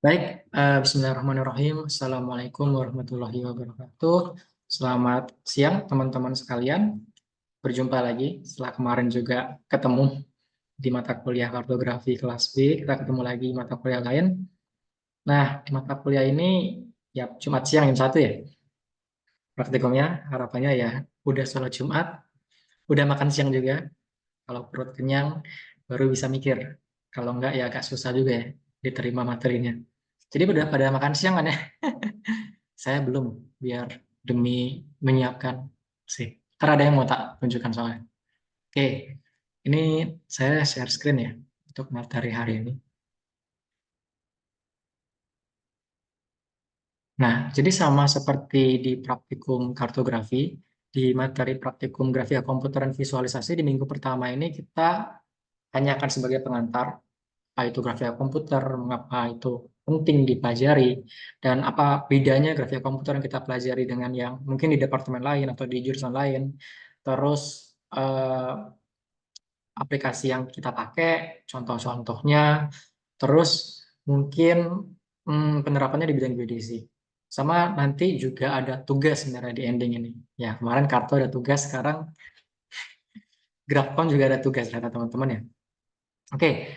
Baik, Bismillahirrahmanirrahim. Assalamualaikum warahmatullahi wabarakatuh. Selamat siang teman-teman sekalian. Berjumpa lagi setelah kemarin juga ketemu di mata kuliah kartografi kelas B. Kita ketemu lagi di mata kuliah lain. Nah, di mata kuliah ini ya Jumat siang jam 1 ya. Praktikumnya harapannya ya udah sholat Jumat, udah makan siang juga. Kalau perut kenyang baru bisa mikir. Kalau enggak ya agak susah juga ya diterima materinya. Jadi udah pada makan siang kan ya? Saya belum, biar demi menyiapkan sih. Ntar ada yang mau tak tunjukkan soalnya. Oke, ini saya share screen ya untuk materi hari ini. Nah, jadi sama seperti di praktikum kartografi, di materi praktikum grafika komputer dan visualisasi di minggu pertama ini kita hanya akan sebagai pengantar apa itu grafika komputer, mengapa itu penting dipelajari, dan apa bedanya grafika komputer yang kita pelajari dengan yang mungkin di departemen lain atau di jurusan lain. Terus aplikasi yang kita pakai, contoh-contohnya, terus mungkin penerapannya di bidang geodesi. Sama nanti juga ada tugas sebenarnya di ending ini. Ya, kemarin Karto ada tugas, sekarang Grafcon juga ada tugas, ternyata teman-teman ya. Oke,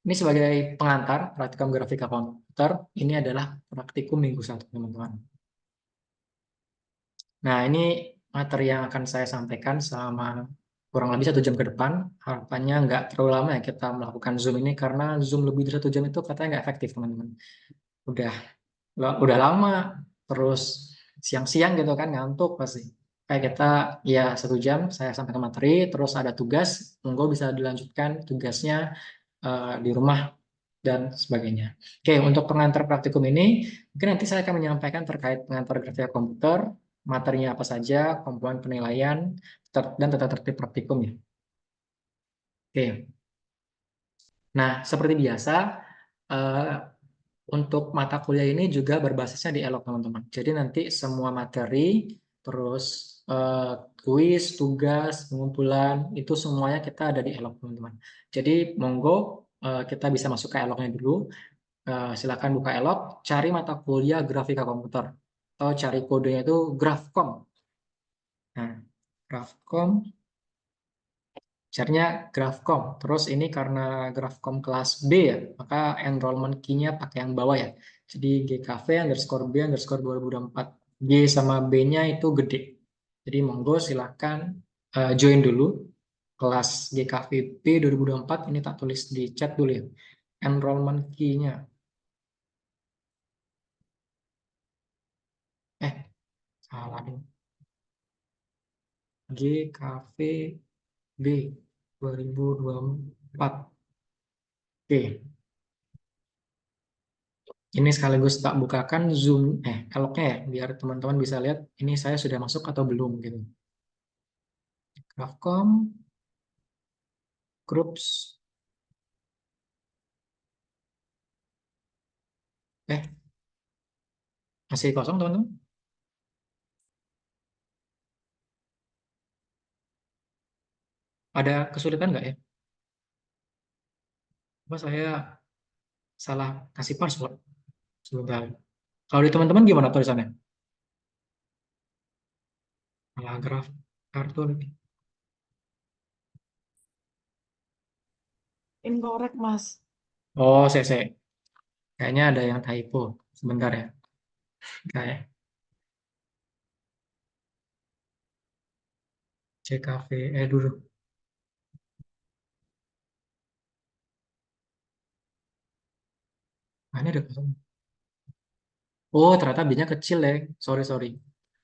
ini sebagai pengantar praktikum grafika komputer, ini adalah praktikum minggu 1, teman-teman. Nah, ini materi yang akan saya sampaikan selama kurang lebih 1 jam ke depan. Harapannya nggak terlalu lama ya kita melakukan Zoom ini, karena Zoom lebih dari 1 jam itu katanya nggak efektif, teman-teman. Udah, udah lama, terus siang-siang gitu kan, ngantuk pasti. Kayak kita, ya 1 jam saya sampaikan materi, terus ada tugas, monggo bisa dilanjutkan tugasnya di rumah dan sebagainya. Oke, untuk pengantar praktikum ini, mungkin nanti saya akan menyampaikan terkait pengantar grafika komputer, materinya apa saja, komponen penilaian, dan tata tertib praktikum ya. Oke, nah seperti biasa, eh, untuk mata kuliah ini juga berbasisnya di ELOK, teman-teman. Jadi nanti semua materi, terus kuis, tugas, pengumpulan, itu semuanya kita ada di ELOK, teman-teman. Jadi monggo kita bisa masuk ke ELOK-nya dulu. Silakan buka Elok, cari mata kuliah grafika komputer, atau cari kodenya itu Grafkom. Nah, Grafkom, carinya Grafkom. Terus ini karena Grafkom kelas B ya, maka enrollment key-nya pakai yang bawah ya. Jadi GKV underscore B underscore 2024. G sama B-nya itu gede. Jadi monggo silakan join dulu kelas GKV B 2024. Ini tak tulis di chat dulu ya. Enrollment key-nya. Eh, salah nih. GKV B 2024. Oke, ini sekaligus tak bukakan Zoom, eloknya ya, biar teman-teman bisa lihat ini saya sudah masuk atau belum gitu. Grafcom, Groups, eh masih kosong teman-teman? Ada kesulitan nggak ya? Apa saya salah kasih password? Sebentar. Kalau di teman-teman gimana tulisannya? Malah graf kartu lagi. Incorrect, Mas. Oh, saya. Kayaknya ada yang typo. Sebentar ya. Kayak CKV, dulu. Nah, ini ada kosong. Oh, ternyata B-nya kecil ya. Sorry.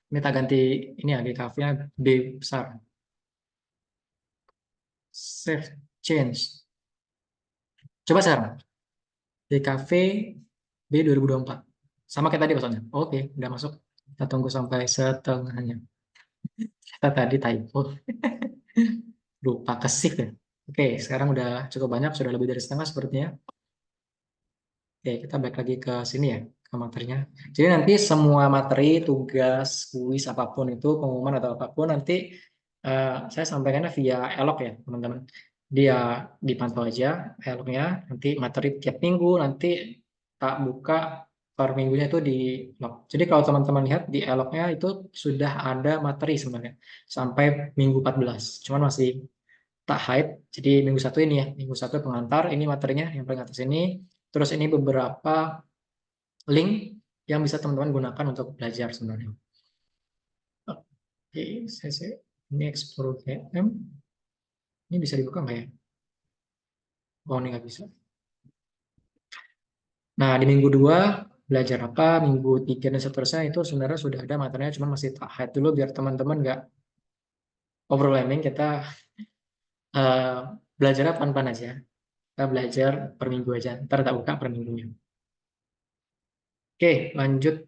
Ini tak ganti ini ya, GKV-nya B besar. Save change. Coba sekarang. GKV B 2024. Sama kayak tadi pasalnya. Oke, udah masuk. Kita tunggu sampai setengahnya. Kita tadi typo. Lupa kesif ya. Oke, sekarang udah cukup banyak. Sudah lebih dari setengah sepertinya. Oke, kita balik lagi ke sini ya, ke materinya. Jadi nanti semua materi, tugas, kuis, apapun itu, pengumuman atau apapun, nanti saya sampaikannya via Elok ya, teman-teman. Dia dipantau aja Eloknya, nanti materi tiap minggu, nanti tak buka per minggunya itu di log. Jadi kalau teman-teman lihat di eloknya itu sudah ada materi sebenarnya sampai minggu 14. Cuman masih tak hide. Jadi minggu satu ini ya, minggu satu pengantar, ini materinya yang paling atas ini. Terus ini beberapa link yang bisa teman-teman gunakan untuk belajar sebenarnya. Oke, ini explore GM. Ini bisa dibuka nggak ya? Oh, ini nggak bisa. Nah, di minggu 2 belajar apa, minggu 3 dan seterusnya itu sebenarnya sudah ada materinya, cuma masih tak hide dulu biar teman-teman nggak overwhelming. Kita eh, belajarnya pelan-pelan aja. Kita belajar per minggu aja, ntar tak buka per minggunya. Oke, lanjut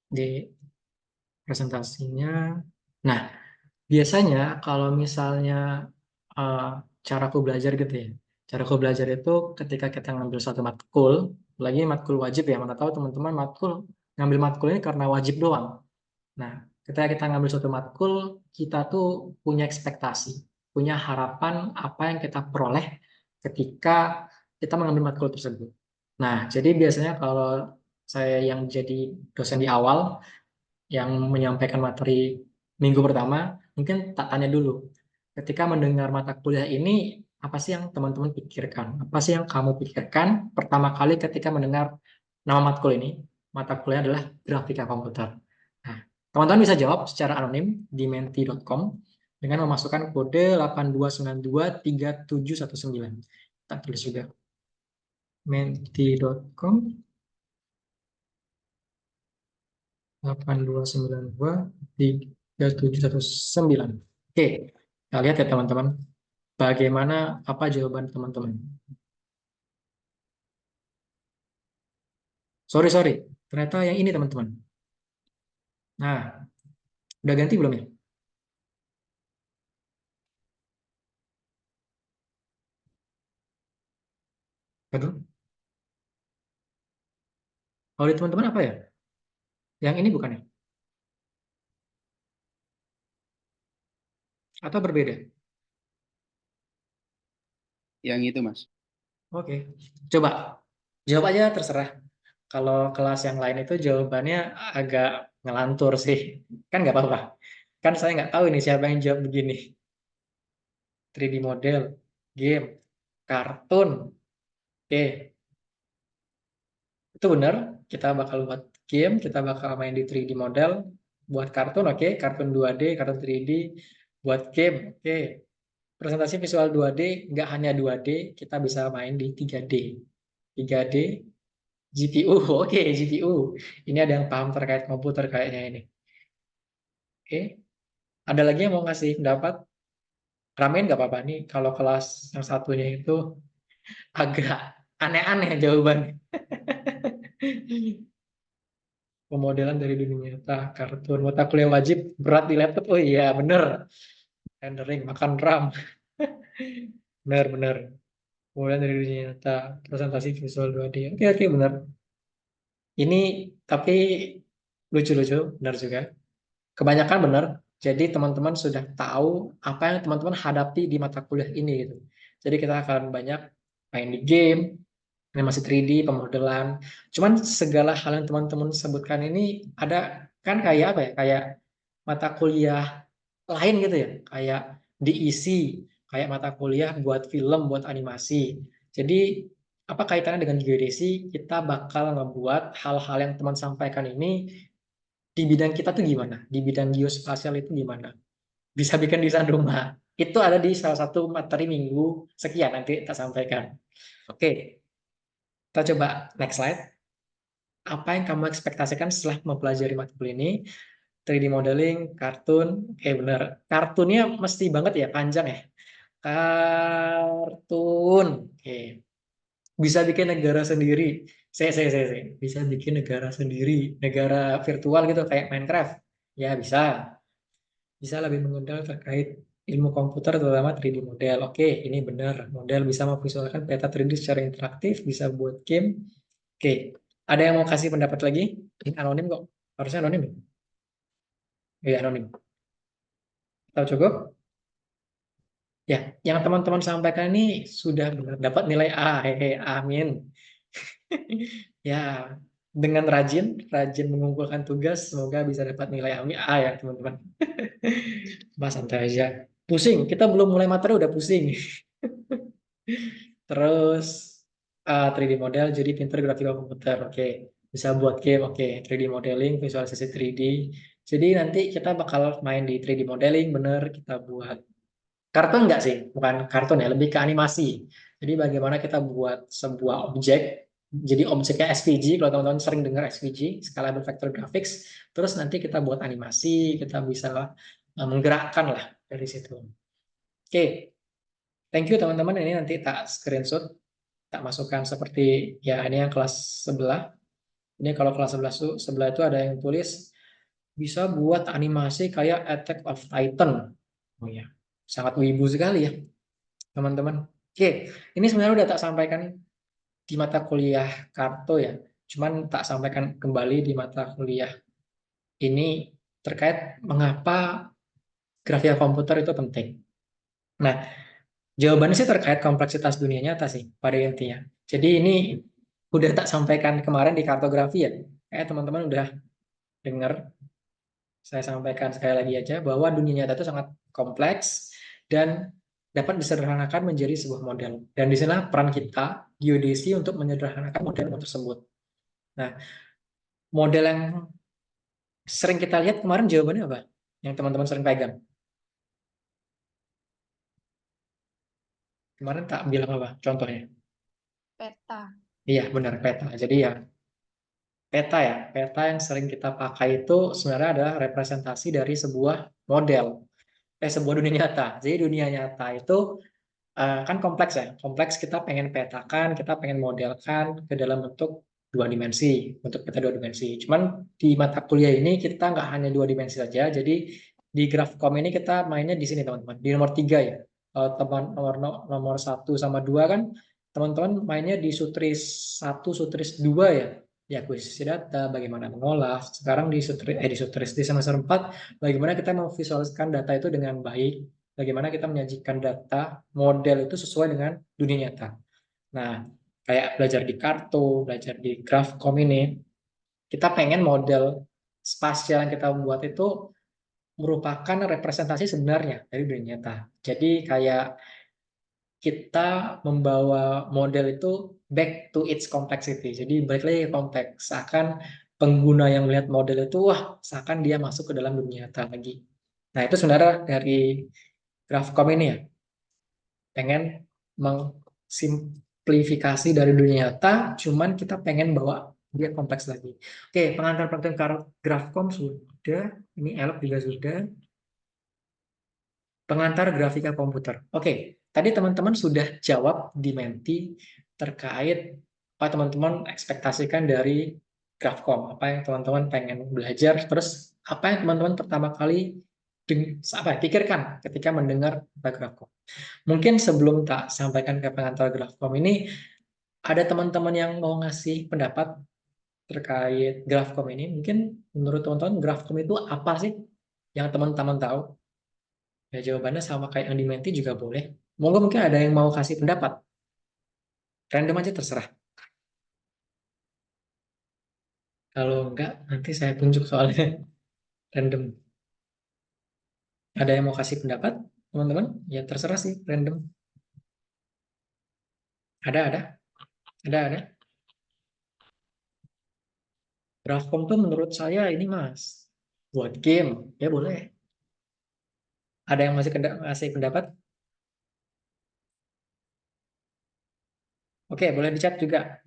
di presentasinya. Nah, biasanya kalau misalnya eh, caraku belajar gitu ya. Caraku belajar itu ketika kita ngambil satu matkul, lagi matkul wajib ya, mana tahu teman-teman ngambil matkul ini karena wajib doang. Nah, ketika kita ngambil suatu matkul, kita tuh punya ekspektasi, punya harapan apa yang kita peroleh ketika kita mengambil matkul tersebut. Nah, jadi biasanya kalau saya yang jadi dosen di awal, yang menyampaikan materi minggu pertama, mungkin tak tanya dulu. Ketika mendengar mata kuliah ini, apa sih yang teman-teman pikirkan? Apa sih yang kamu pikirkan pertama kali ketika mendengar nama matkul ini? Mata kuliah adalah grafika komputer. Nah, teman-teman bisa jawab secara anonim di menti.com dengan memasukkan kode 82923719. Kita tulis juga menti.com 82923719. Oke, kita lihat ya teman-teman. Bagaimana apa jawaban teman-teman? Sorry, sorry. Ternyata yang ini teman-teman. Nah, udah ganti belum ya? Aduh, kalau di teman-teman apa ya? Yang ini bukan ya? Atau berbeda? Yang itu, Mas. Oke. Coba. Jawab aja terserah. Kalau kelas yang lain itu jawabannya agak ngelantur sih. Kan nggak apa-apa. Kan saya nggak tahu ini siapa yang jawab begini. 3D model, game, kartun. Oke, itu benar. Kita bakal buat game, kita bakal main di 3D model. Buat kartun, oke. Kartun 2D, kartun 3D. Buat game, oke. Presentasi visual 2D, nggak hanya 2D, kita bisa main di 3D. 3D, GPU, oke, GPU. Ini ada yang paham terkait komputer kayaknya ini. Oke, ada lagi yang mau ngasih pendapat? Ramein nggak apa-apa nih, kalau kelas yang satunya itu agak aneh-aneh jawabannya. Pemodelan dari dunia nyata, kartun, mata kuliah wajib, berat di laptop. Oh iya, bener. Rendering, makan RAM. Bener-bener. Pemodelan dari dunia nyata, presentasi visual 2D. Oke, oke, bener. Ini tapi lucu-lucu, benar juga. Kebanyakan benar. Jadi teman-teman sudah tahu apa yang teman-teman hadapi di mata kuliah ini gitu. Jadi kita akan banyak main di game, animasi 3D, pemodelan. Cuman segala hal yang teman-teman sebutkan ini ada kan kayak apa ya? Kayak mata kuliah lain gitu ya. Kayak diisi, kayak mata kuliah buat film, buat animasi. Jadi apa kaitannya dengan geodesi? Kita bakal ngebuat hal-hal yang teman sampaikan ini di bidang kita tuh gimana? Di bidang geospasial itu gimana? Bisa bikin desain rumah. Itu ada di salah satu materi minggu sekian nanti kita sampaikan. Oke, kita coba next slide. Apa yang kamu ekspektasikan setelah mempelajari matkul ini? 3D modeling, kartun, oke benar. Kartunnya mesti banget ya, panjang ya. Kartun, oke. Bisa bikin negara sendiri. Saya. Bisa bikin negara sendiri, negara virtual gitu kayak Minecraft. Ya bisa. Bisa lebih mengenal terkait ilmu komputer terutama 3D model. Oke, ini benar. Model bisa memvisualkan peta 3D secara interaktif, bisa buat game. Oke, ada yang mau kasih pendapat lagi? Ini anonim kok. Harusnya anonim. Ya, anonim. Tahu cukup? Ya, yang teman-teman sampaikan ini sudah benar dapat nilai A. Hehe, amin. Ya, dengan rajin mengumpulkan tugas, semoga bisa dapat nilai A ya teman-teman. Mas santai aja. Pusing, kita belum mulai materi udah pusing. Terus 3D model, jadi pinter grafika komputer, oke. Bisa buat game, oke. 3D modeling, visualisasi 3D. Jadi nanti kita bakal main di 3D modeling, bener. Kita buat kartun nggak sih? Bukan kartun ya, lebih ke animasi. Jadi bagaimana kita buat sebuah objek, jadi objeknya SVG, kalau teman-teman sering dengar SVG, Scalable Vector Graphics, terus nanti kita buat animasi, kita bisa menggerakkan lah dari situ. Oke, thank you teman-teman. Ini nanti tak screenshot, tak masukkan seperti ya ini yang kelas sebelah. Ini kalau kelas 11 tuh sebelah itu ada yang tulis bisa buat animasi kayak Attack of Titan. Oh ya, sangat wibu sekali ya teman-teman. Oke, ini sebenarnya udah tak sampaikan di mata kuliah Karto ya. Cuman tak sampaikan kembali di mata kuliah ini terkait mengapa grafika komputer itu penting. Nah, jawabannya sih terkait kompleksitas dunia nyata sih pada intinya. Jadi ini udah tak sampaikan kemarin di kartografi ya. Teman-teman udah dengar, saya sampaikan sekali lagi aja bahwa dunia nyata itu sangat kompleks dan dapat disederhanakan menjadi sebuah model. Dan di sana peran kita, geodesi, untuk menyederhanakan model tersebut. Nah, model yang sering kita lihat kemarin jawabannya apa? Yang teman-teman sering pegang. Kemarin tak bilang apa contohnya? Peta. Iya, benar, peta. Jadi ya, peta ya. Peta yang sering kita pakai itu sebenarnya adalah representasi dari sebuah model. Sebuah dunia nyata. Jadi dunia nyata itu kan kompleks ya. Kompleks, kita pengen petakan, kita pengen modelkan ke dalam bentuk dua dimensi, bentuk peta dua dimensi. Cuman di mata kuliah ini kita nggak hanya dua dimensi saja. Jadi di Grafcom ini kita mainnya di sini teman-teman. Di nomor tiga ya. Teman nomor satu sama dua kan teman-teman mainnya di sutris satu, sutris dua ya. Ya, akuisisi data, bagaimana mengolah. Sekarang di sutris di semester 4, bagaimana kita memvisualisasikan data itu dengan baik, bagaimana kita menyajikan data model itu sesuai dengan dunia nyata. Nah, kayak belajar di Kartu, belajar di Grafcom ini, kita pengen model spasial yang kita buat itu merupakan representasi sebenarnya dari dunia nyata. Jadi kayak kita membawa model itu back to its complexity. Jadi balik lagi ke konteks. Seakan pengguna yang melihat model itu, wah, seakan dia masuk ke dalam dunia nyata lagi. Nah, itu sebenarnya dari Grafcom ini ya. Pengen mengsimplifikasi dari dunia nyata, cuman kita pengen bawa dia kompleks lagi. Oke, pengantar penting Grafcom sudah, ini ELP juga sudah. Pengantar grafika komputer. Oke, tadi teman-teman sudah jawab di Menti terkait apa teman-teman ekspektasikan dari Grafcom, apa yang teman-teman pengen belajar, terus apa yang teman-teman pertama kali pikirkan ketika mendengar tentang Grafcom. Mungkin sebelum tak sampaikan ke pengantar Grafcom ini, ada teman-teman yang mau ngasih pendapat terkait Grafcom ini. Mungkin menurut teman-teman Grafcom itu apa sih yang teman-teman tahu? Ya, jawabannya sama kayak yang di Menti juga boleh. Monggo, mungkin ada yang mau kasih pendapat. Random aja terserah. Kalau enggak, nanti saya tunjuk soalnya random. Ada yang mau kasih pendapat, teman-teman? Ya terserah sih, random. Ada, ada. Ada. Grafcom tuh menurut saya ini mas, buat game. Ya boleh. Ada yang masih kasih pendapat? Oke, boleh di chat juga.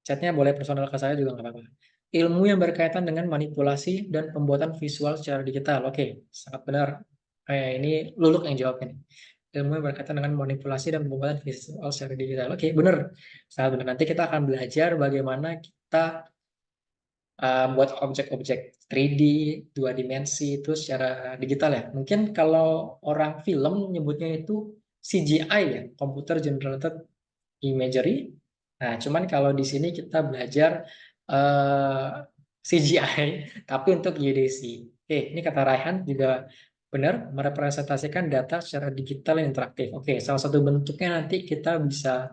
Chatnya boleh personal ke saya juga nggak apa-apa. Ilmu yang berkaitan dengan manipulasi dan pembuatan visual secara digital. Oke, sangat benar. Ini Luluk yang jawab ini. Ilmu yang berkaitan dengan manipulasi dan pembuatan visual secara digital. Oke, benar. Sangat benar. Nanti kita akan belajar bagaimana kita buat objek-objek 3D, dua dimensi itu secara digital ya. Mungkin kalau orang film nyebutnya itu CGI ya, Computer Generated Imagery. Nah, cuman kalau di sini kita belajar eh, CGI, tapi untuk geodesi. Oke, ini kata Raihan juga benar, merepresentasikan data secara digital yang interaktif. Oke, salah satu bentuknya nanti kita bisa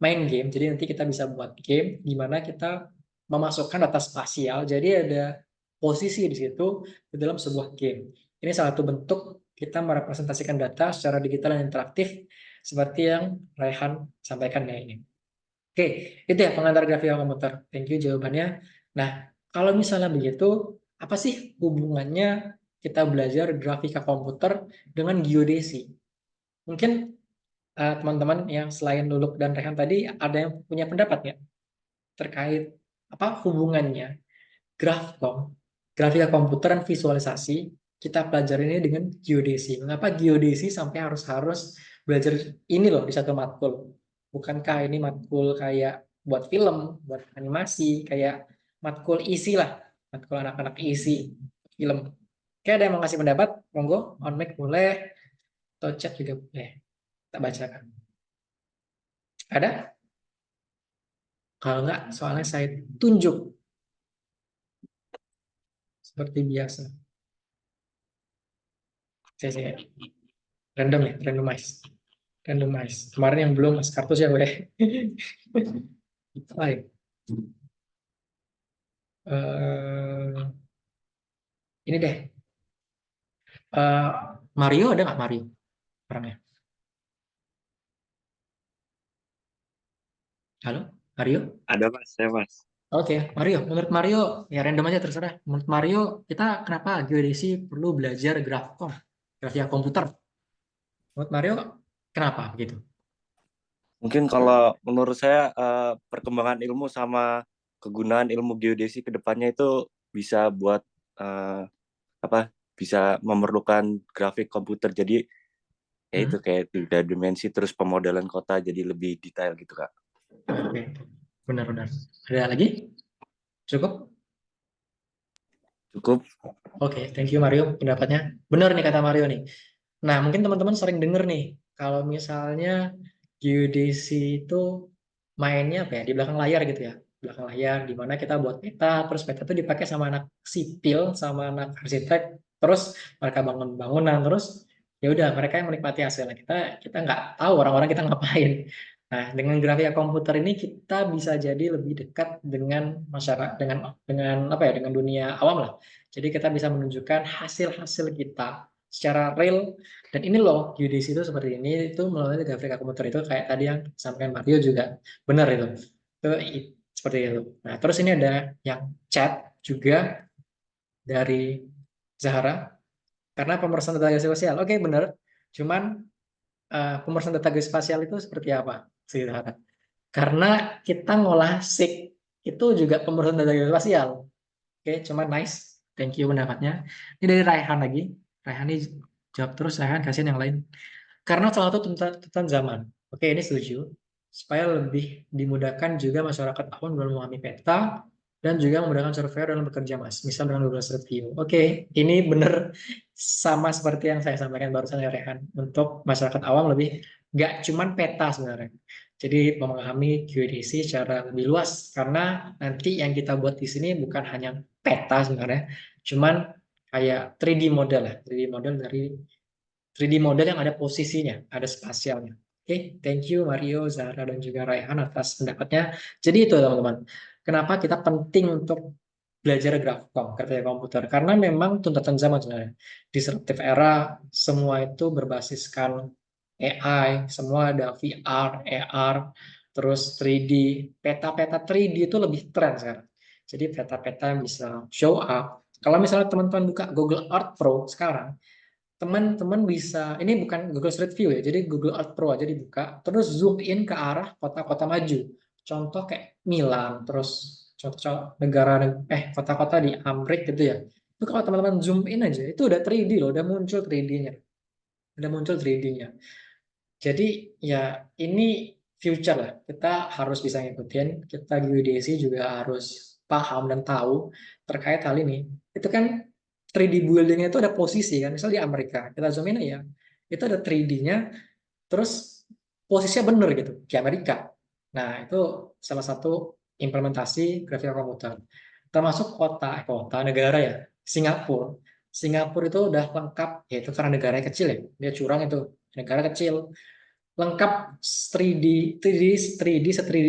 main game. Jadi nanti kita bisa buat game di mana kita memasukkan data spasial. Jadi ada posisi di situ di dalam sebuah game. Ini salah satu bentuk kita merepresentasikan data secara digital dan interaktif seperti yang Raihan sampaikan ya ini. Oke, itu ya pengantar grafika komputer. Thank you jawabannya. Nah, kalau misalnya begitu, apa sih hubungannya kita belajar grafika komputer dengan geodesi? Mungkin teman-teman yang selain Luluk dan Rehan tadi ada yang punya pendapat nggak terkait apa hubungannya grafkom, grafika komputer dan visualisasi kita pelajari ini dengan geodesi. Mengapa geodesi sampai harus belajar ini loh di satu matkul? Bukankah ini matkul kayak buat film, buat animasi, kayak matkul isi lah, matkul anak-anak isi film. Oke, ada yang mau kasih pendapat? Monggo, on mic boleh, atau chat juga boleh. Tak bacakan. Ada? Kalau enggak, soalnya saya tunjuk seperti biasa. Saya random ya, randomize. Kemarin yang belum Mas Kartus ya, gue. Baik. Ini deh. Eh, Mario ada nggak Mario orangnya? Halo, Mario? Ada mas, saya mas. Oke, Mario. Menurut Mario, ya random aja terserah. Menurut Mario, kita kenapa geodesi perlu belajar grafkom, grafika komputer? Menurut Mario, kenapa begitu? Mungkin kalau menurut saya perkembangan ilmu sama kegunaan ilmu geodesi ke depannya itu bisa buat eh, apa? Bisa memerlukan grafik komputer. Jadi ya itu Hmm? kayak tiga dimensi terus pemodelan kota jadi lebih detail gitu Kak. Oke, benar-benar. Ada lagi? Cukup? Cukup. Oke, thank you Mario pendapatnya. Benar nih kata Mario nih. Nah, mungkin teman-teman sering dengar nih, kalau misalnya geodesi itu mainnya apa ya, di belakang layar gitu ya. Belakang layar, di mana kita buat peta, terus peta itu dipakai sama anak sipil, sama anak arsitek, terus mereka bangun bangunan, terus ya udah mereka yang menikmati hasilnya. Kita nggak tahu orang-orang kita ngapain. Nah, dengan grafika komputer ini kita bisa jadi lebih dekat dengan masyarakat, dengan apa ya, dengan dunia awam lah. Jadi kita bisa menunjukkan hasil-hasil kita secara real, dan ini loh geodesi itu seperti ini, itu melalui grafika komputer itu kayak tadi yang disampaikan Mario juga benar seperti itu. Nah, terus ini ada yang chat juga dari Zahara, karena pemrosesan data geospasial. Oke, benar. Cuman pemrosesan data geospasial itu seperti apa sih Zahara? Karena kita ngolah SIG itu juga pemrosesan data geospasial. Oke, cuman nice. Thank you pendapatnya. Ini dari Raihan lagi. Raihan ini jawab terus, Raihan kasihin yang lain. Karena salah satu tuntutan zaman. Oke, ini setuju. Supaya lebih dimudahkan juga masyarakat awam dalam memahami peta dan juga memudahkan surveyor dalam bekerja, Mas. Misal dengan Google Street View. Oke, ini benar sama seperti yang saya sampaikan barusan ya, Rehan. Untuk masyarakat awam lebih nggak cuman peta sebenarnya. Jadi memahami geodesi secara lebih luas. Karena nanti yang kita buat di sini bukan hanya peta sebenarnya, cuman kayak 3D model ya, 3D model dari 3D model yang ada posisinya, ada spasialnya. Oke, thank you Mario, Zahra, dan juga Raihan atas pendapatnya. Jadi itu teman-teman, kenapa kita penting untuk belajar grafkom, grafika komputer. Karena memang tuntutan zaman sebenarnya. Disruptive era, semua itu berbasiskan AI, semua ada VR, AR, terus 3D. Peta-peta 3D itu lebih tren sekarang. Jadi peta-peta bisa show up. Kalau misalnya teman-teman buka Google Earth Pro sekarang, teman-teman bisa, ini bukan Google Street View ya, jadi Google Earth Pro aja dibuka, terus zoom in ke arah kota-kota maju. Contoh kayak Milan, terus contoh negara, kota-kota di Amrik gitu ya. Itu kalau teman-teman zoom in aja, itu udah 3D loh, udah muncul 3D-nya. Udah muncul 3D-nya. Jadi ya ini future lah, kita harus bisa ngikutin, kita geodesi juga harus paham dan tahu terkait hal ini. Itu kan 3D building-nya itu ada posisi kan, misal di Amerika, kita zoom in ya, itu ada 3D-nya, terus posisinya bener gitu, di Amerika. Nah, itu salah satu implementasi grafika komputer. Termasuk kota negara ya, Singapura. Singapura itu udah lengkap, yaitu karena negaranya kecil ya, dia curang itu, negara kecil, lengkap 3D 3D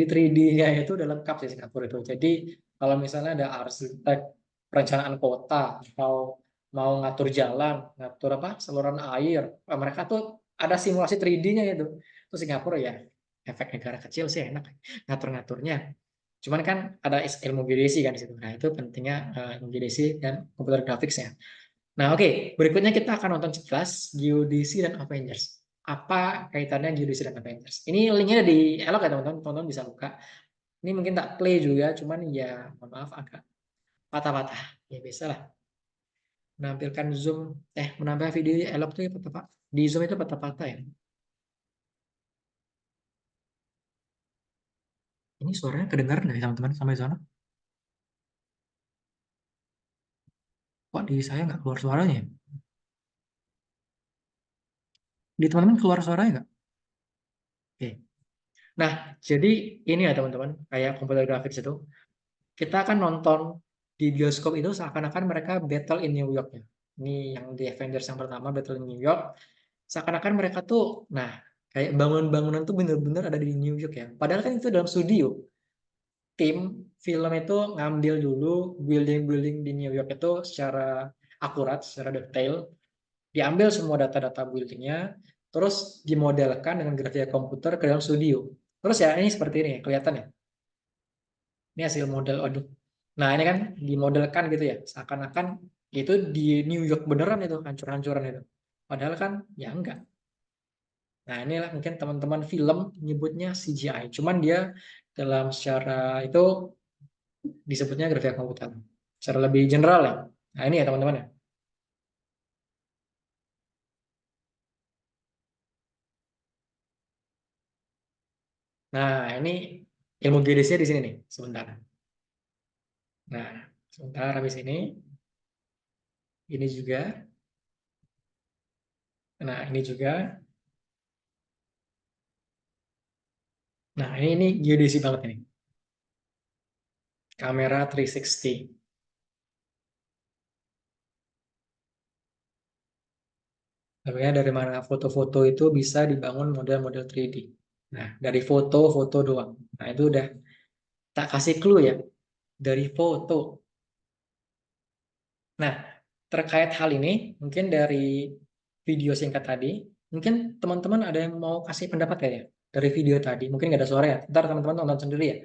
3D-nya itu udah lengkap sih Singapura itu. Jadi kalau misalnya ada arsitek perencanaan kota atau mau ngatur jalan, ngatur apa saluran air, mereka tuh ada simulasi 3D-nya itu. Itu Singapura ya, efek negara kecil sih enak ngatur-ngaturnya. Cuman kan ada ilmu geodesi kan di situ. Nah, itu pentingnya ilmu geodesi dan komputer graphics ya. Nah, oke. Berikutnya kita akan nonton sekilas geodesi dan Avengers. Apa kaitannya geodesi dan Avengers? Ini linknya ada di Elok ya teman-teman. Teman-teman bisa buka. Ini mungkin tak play juga, cuman ya mohon maaf agak patah-patah. Ya biasa lah. Menampilkan Zoom, menampilkan video di Elok tuh ya patah-patah. Di Zoom itu patah-patah ya. Ini suaranya kedengaran nggak ya teman-teman sampai sana? Kok di saya nggak keluar suaranya ya? Di teman-teman keluar suaranya nggak? Oke. Nah, jadi ini ya teman-teman, kayak komputer graphics itu, kita akan nonton di bioskop itu seakan-akan mereka battle in New York ya. Ini yang di Avengers yang pertama, battle in New York. Seakan-akan mereka tuh, nah, kayak bangunan-bangunan tuh bener-bener ada di New York ya. Padahal kan itu dalam studio. Tim film itu ngambil dulu building-building di New York itu secara akurat, secara detail. Diambil semua data-data buildingnya, terus dimodelkan dengan grafika komputer ke dalam studio. Terus ya ini seperti ini, kelihatan ya. Ini hasil model aduh. Nah, ini kan dimodelkan gitu ya. Seakan-akan itu di New York beneran itu, hancur-hancuran itu. Padahal kan ya enggak. Nah, inilah mungkin teman-teman film nyebutnya CGI. Cuman dia dalam secara itu disebutnya grafika komputer. Secara lebih general ya. Nah, ini ya teman-teman ya. Nah, ini ilmu geodesinya di sini nih, sebentar. Nah, sebentar habis ini juga. Nah, ini juga. Nah, ini geodesi banget ini. Kamera 360. Sebenarnya dari mana foto-foto itu bisa dibangun model-model 3D. Nah, dari foto-foto doang. Nah, itu udah tak kasih clue ya. Dari foto. Nah, terkait hal ini, mungkin dari video singkat tadi, mungkin teman-teman ada yang mau kasih pendapat kayaknya dari video tadi. Mungkin nggak ada suara ya. Ntar teman-teman tonton sendiri ya.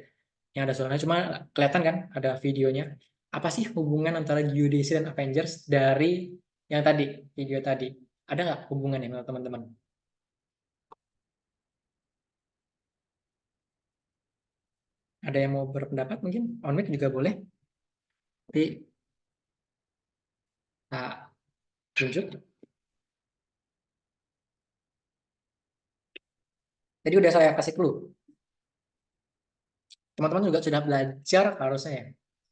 Yang ada suaranya, cuma kelihatan kan ada videonya. Apa sih hubungan antara geodesi dan Avengers dari yang tadi, video tadi? Ada nggak hubungannya menurut teman-teman? Ada yang mau berpendapat mungkin? On mic juga boleh. Tapi tak tunjuk. Jadi udah saya kasih clue. Teman-teman juga sudah belajar harusnya ya.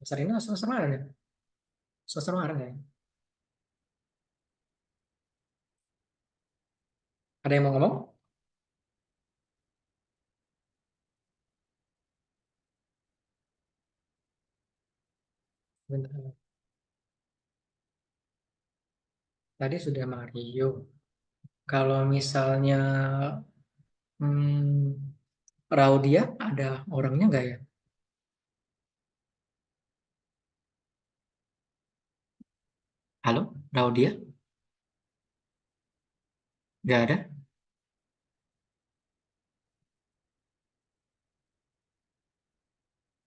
Semester ini semester mana ya? Semester mana ya? Ada yang mau ngomong? Bentar. Tadi sudah Mario. Kalau misalnya hmm, Raudia, ada orangnya nggak ya? Halo, Raudia? Nggak ada?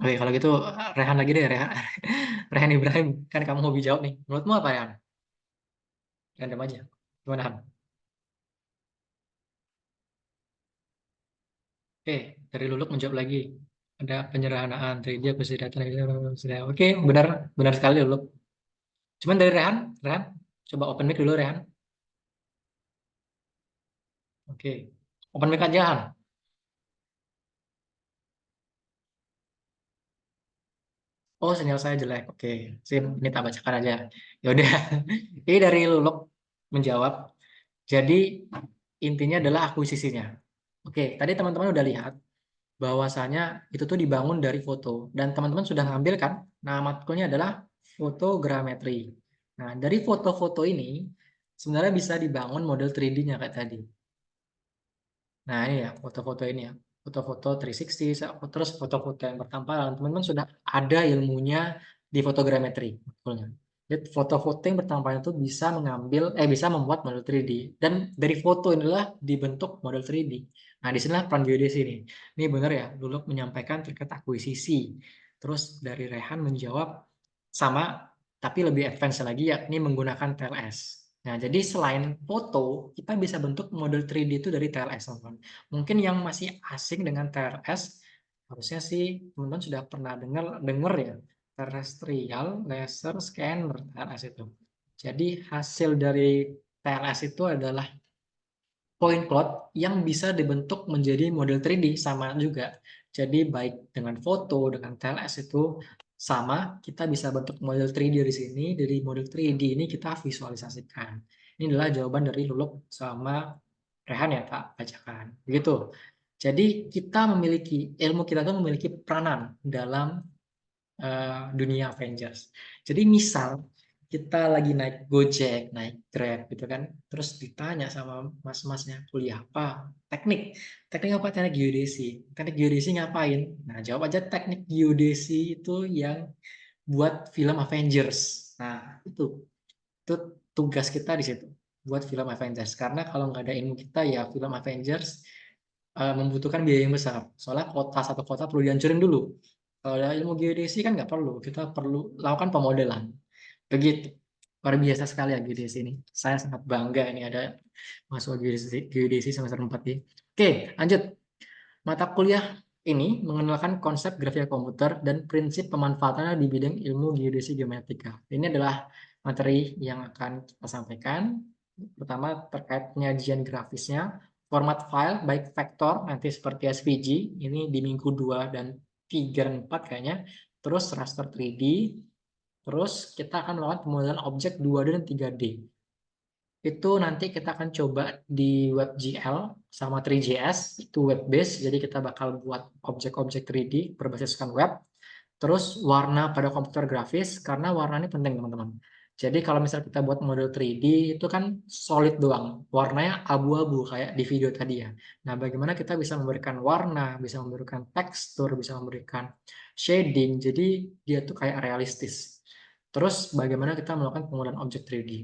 Oke, kalau gitu Rehan lagi deh, Rehan. Rehan Ibrahim, kan kamu hobi jawab nih. Menurutmu apa ya? Random aja. Gimana, Han? Oke, dari Luluk menjawab lagi. Ada penyederhanaan, dari dia pasti datang. Oke, benar, benar sekali Luluk. Cuman dari Rehan, Rehan, coba open mic dulu Rehan. Oke, open mic aja Han. Oh, sinyal saya jelek. Oke, sip. Ini tak bacakan aja. Ya udah. Ini dari Luluk menjawab. Jadi intinya adalah akuisisinya. Oke, tadi teman-teman udah lihat bahwasanya itu tuh dibangun dari foto dan teman-teman sudah ngambil kan nama matkulnya adalah fotogrametri. Nah, dari foto-foto ini sebenarnya bisa dibangun model 3D-nya kayak tadi. Nah, ini ya foto-foto ini ya. Foto-foto 360, terus foto-foto yang bertampalan. Teman-teman sudah ada ilmunya di fotogrametri. Betulnya. Jadi foto-foto yang bertampalan itu bisa membuat model 3D. Dan dari foto inilah dibentuk model 3D. Nah, di sinilah peran geodesi ini. Ini benar ya, Luluk menyampaikan terkait akuisisi. Terus dari Rehan menjawab sama, tapi lebih advance lagi yakni menggunakan TLS. Nah, jadi selain foto, kita bisa bentuk model 3D itu dari TLS, teman-teman. Mungkin yang masih asing dengan TLS, harusnya sih teman-teman sudah pernah dengar ya, terrestrial laser scanner TLS itu. Jadi hasil dari TLS itu adalah point cloud yang bisa dibentuk menjadi model 3D sama juga. Jadi baik dengan foto, dengan TLS itu sama, kita bisa bentuk model 3D di sini, dari model 3D ini kita visualisasikan. Ini adalah jawaban dari Luluk sama Rehan ya Pak, bacakan. Begitu. Jadi ilmu kita tuh memiliki peranan dalam dunia Avengers. Jadi misal kita lagi naik Gojek, naik Grab gitu kan, terus ditanya sama mas-masnya kuliah apa? Teknik. Teknik apa? Teknik geodesi. Teknik geodesi ngapain? Nah, jawab aja teknik geodesi itu yang buat film Avengers. Nah, itu tugas kita di situ buat film Avengers. Karena kalau nggak ada ilmu kita ya film Avengers membutuhkan biaya yang besar. Soalnya satu kota perlu dihancurin dulu. Kalau ada ilmu geodesi kan nggak perlu, kita perlu lakukan pemodelan. Begitu. Luar biasa sekali ya geodesi ini. Saya sangat bangga ini ada mahasiswa geodesi semester 4 ini. Oke, lanjut. Mata kuliah ini mengenalkan konsep grafika komputer dan prinsip pemanfaatannya di bidang ilmu geodesi geometrik. Ini adalah materi yang akan kita sampaikan. Pertama terkait penyajian grafisnya, format file baik vektor nanti seperti SVG, ini di minggu 2 dan 3 dan 4 kayaknya. Terus raster 3D, terus kita akan melakukan pemodelan objek 2D dan 3D. Itu nanti kita akan coba di WebGL sama 3JS, itu web base, jadi kita bakal buat objek-objek 3D berbasiskan web. Terus warna pada komputer grafis, karena warna ini penting teman-teman. Jadi kalau misalnya kita buat model 3D, itu kan solid doang, warnanya abu-abu kayak di video tadi ya. Nah, bagaimana kita bisa memberikan warna, bisa memberikan tekstur, bisa memberikan shading, jadi dia tuh kayak realistis. Terus bagaimana kita melakukan pemodelan objek 3D.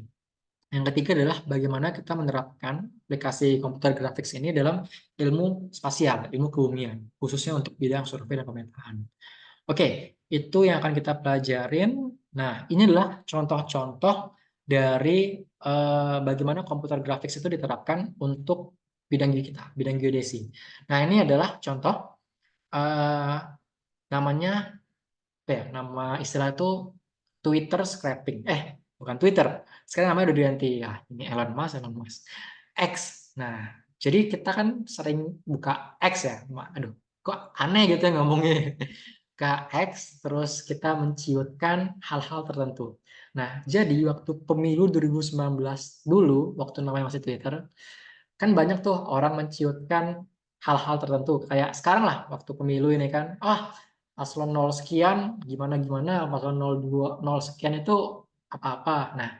Yang ketiga adalah bagaimana kita menerapkan aplikasi komputer grafis ini dalam ilmu spasial, ilmu kebumian, khususnya untuk bidang survei dan pemetaan. Oke, itu yang akan kita pelajarin. Nah, ini adalah contoh-contoh dari bagaimana komputer grafis itu diterapkan untuk bidang kita, bidang geodesi. Nah, ini adalah contoh namanya apa ya? Nama istilah itu Twitter scraping. Bukan Twitter. Sekarang namanya udah diganti ya. Ini Elon Musk. X. Nah, jadi kita kan sering buka X ya. Aduh, kok aneh gitu ya ngomongnya. Ke X, terus kita menciutkan hal-hal tertentu. Nah, jadi waktu pemilu 2019 dulu, waktu namanya masih Twitter, kan banyak tuh orang menciutkan hal-hal tertentu. Kayak sekarang lah, waktu pemilu ini kan, paslon 0 sekian, gimana-gimana, paslon 02, 0 sekian itu apa-apa. Nah,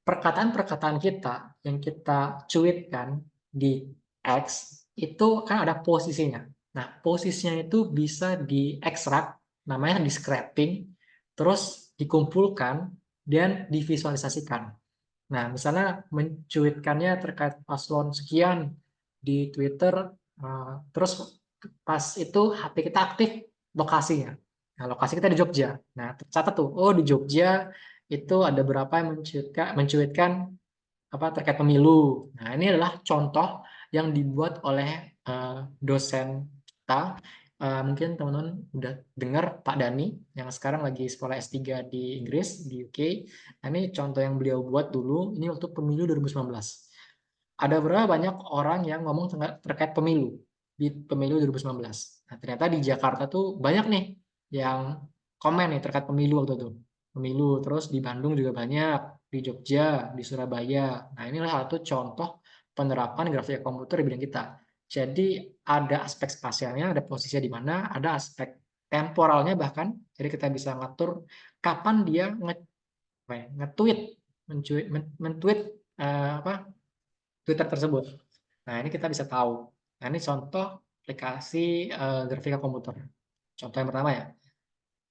perkataan-perkataan kita yang kita cuitkan di X, itu kan ada posisinya. Nah, posisinya itu bisa diekstrak, namanya di scraping, terus dikumpulkan, dan divisualisasikan. Nah, misalnya mencuitkannya terkait paslon sekian di Twitter, terus pas itu HP kita aktif lokasinya. Nah, lokasi kita di Jogja. Nah, tercatat tuh, oh di Jogja itu ada berapa yang mencuitkan apa terkait pemilu. Nah, ini adalah contoh yang dibuat oleh dosen kita. Mungkin teman-teman udah dengar Pak Dani yang sekarang lagi sekolah S3 di Inggris, di UK. Nah, ini contoh yang beliau buat dulu, ini waktu pemilu 2019. Ada berapa banyak orang yang ngomong terkait pemilu di pemilu 2019. Nah, ternyata di Jakarta tuh banyak nih yang komen nih terkait pemilu waktu itu. Pemilu, terus di Bandung juga banyak, di Jogja, di Surabaya. Nah, inilah satu contoh penerapan grafika komputer di bidang kita. Jadi ada aspek spasialnya, ada posisinya di mana, ada aspek temporalnya bahkan. Jadi kita bisa ngatur kapan dia nge-tweet, men-tweet Twitter tersebut. Nah, ini kita bisa tahu. Nah, ini contoh aplikasi grafika komputer. Contoh yang pertama ya.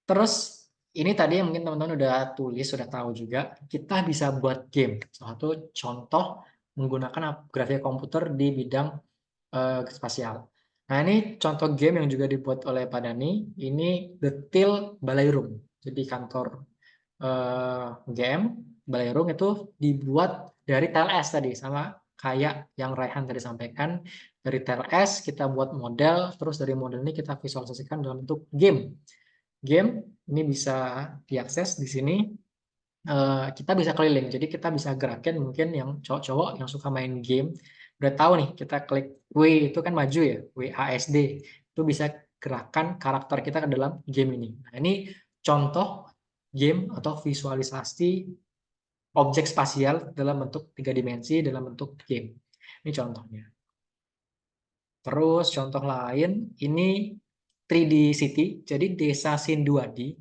Terus ini tadi yang mungkin teman-teman udah tulis, sudah tahu juga, kita bisa buat game. Salah satu contoh menggunakan grafika komputer di bidang spasial. Nah, ini contoh game yang juga dibuat oleh Pak Dani. Ini Detail Balairum. Jadi kantor game Balairum itu dibuat dari TLS tadi, sama kayak yang Raihan tadi sampaikan. Dari TLS kita buat model, terus dari model ini kita visualisasikan dalam bentuk game. Game ini bisa diakses di sini. Kita bisa keliling, jadi kita bisa gerakin mungkin yang cowok-cowok yang suka main game udah tahu nih, kita klik W itu kan maju ya, WASD itu bisa gerakan karakter kita ke dalam game ini. Nah, ini contoh game atau visualisasi objek spasial dalam bentuk 3 dimensi dalam bentuk game. Ini contohnya. Terus contoh lain ini 3D City, jadi desa Sinduadi.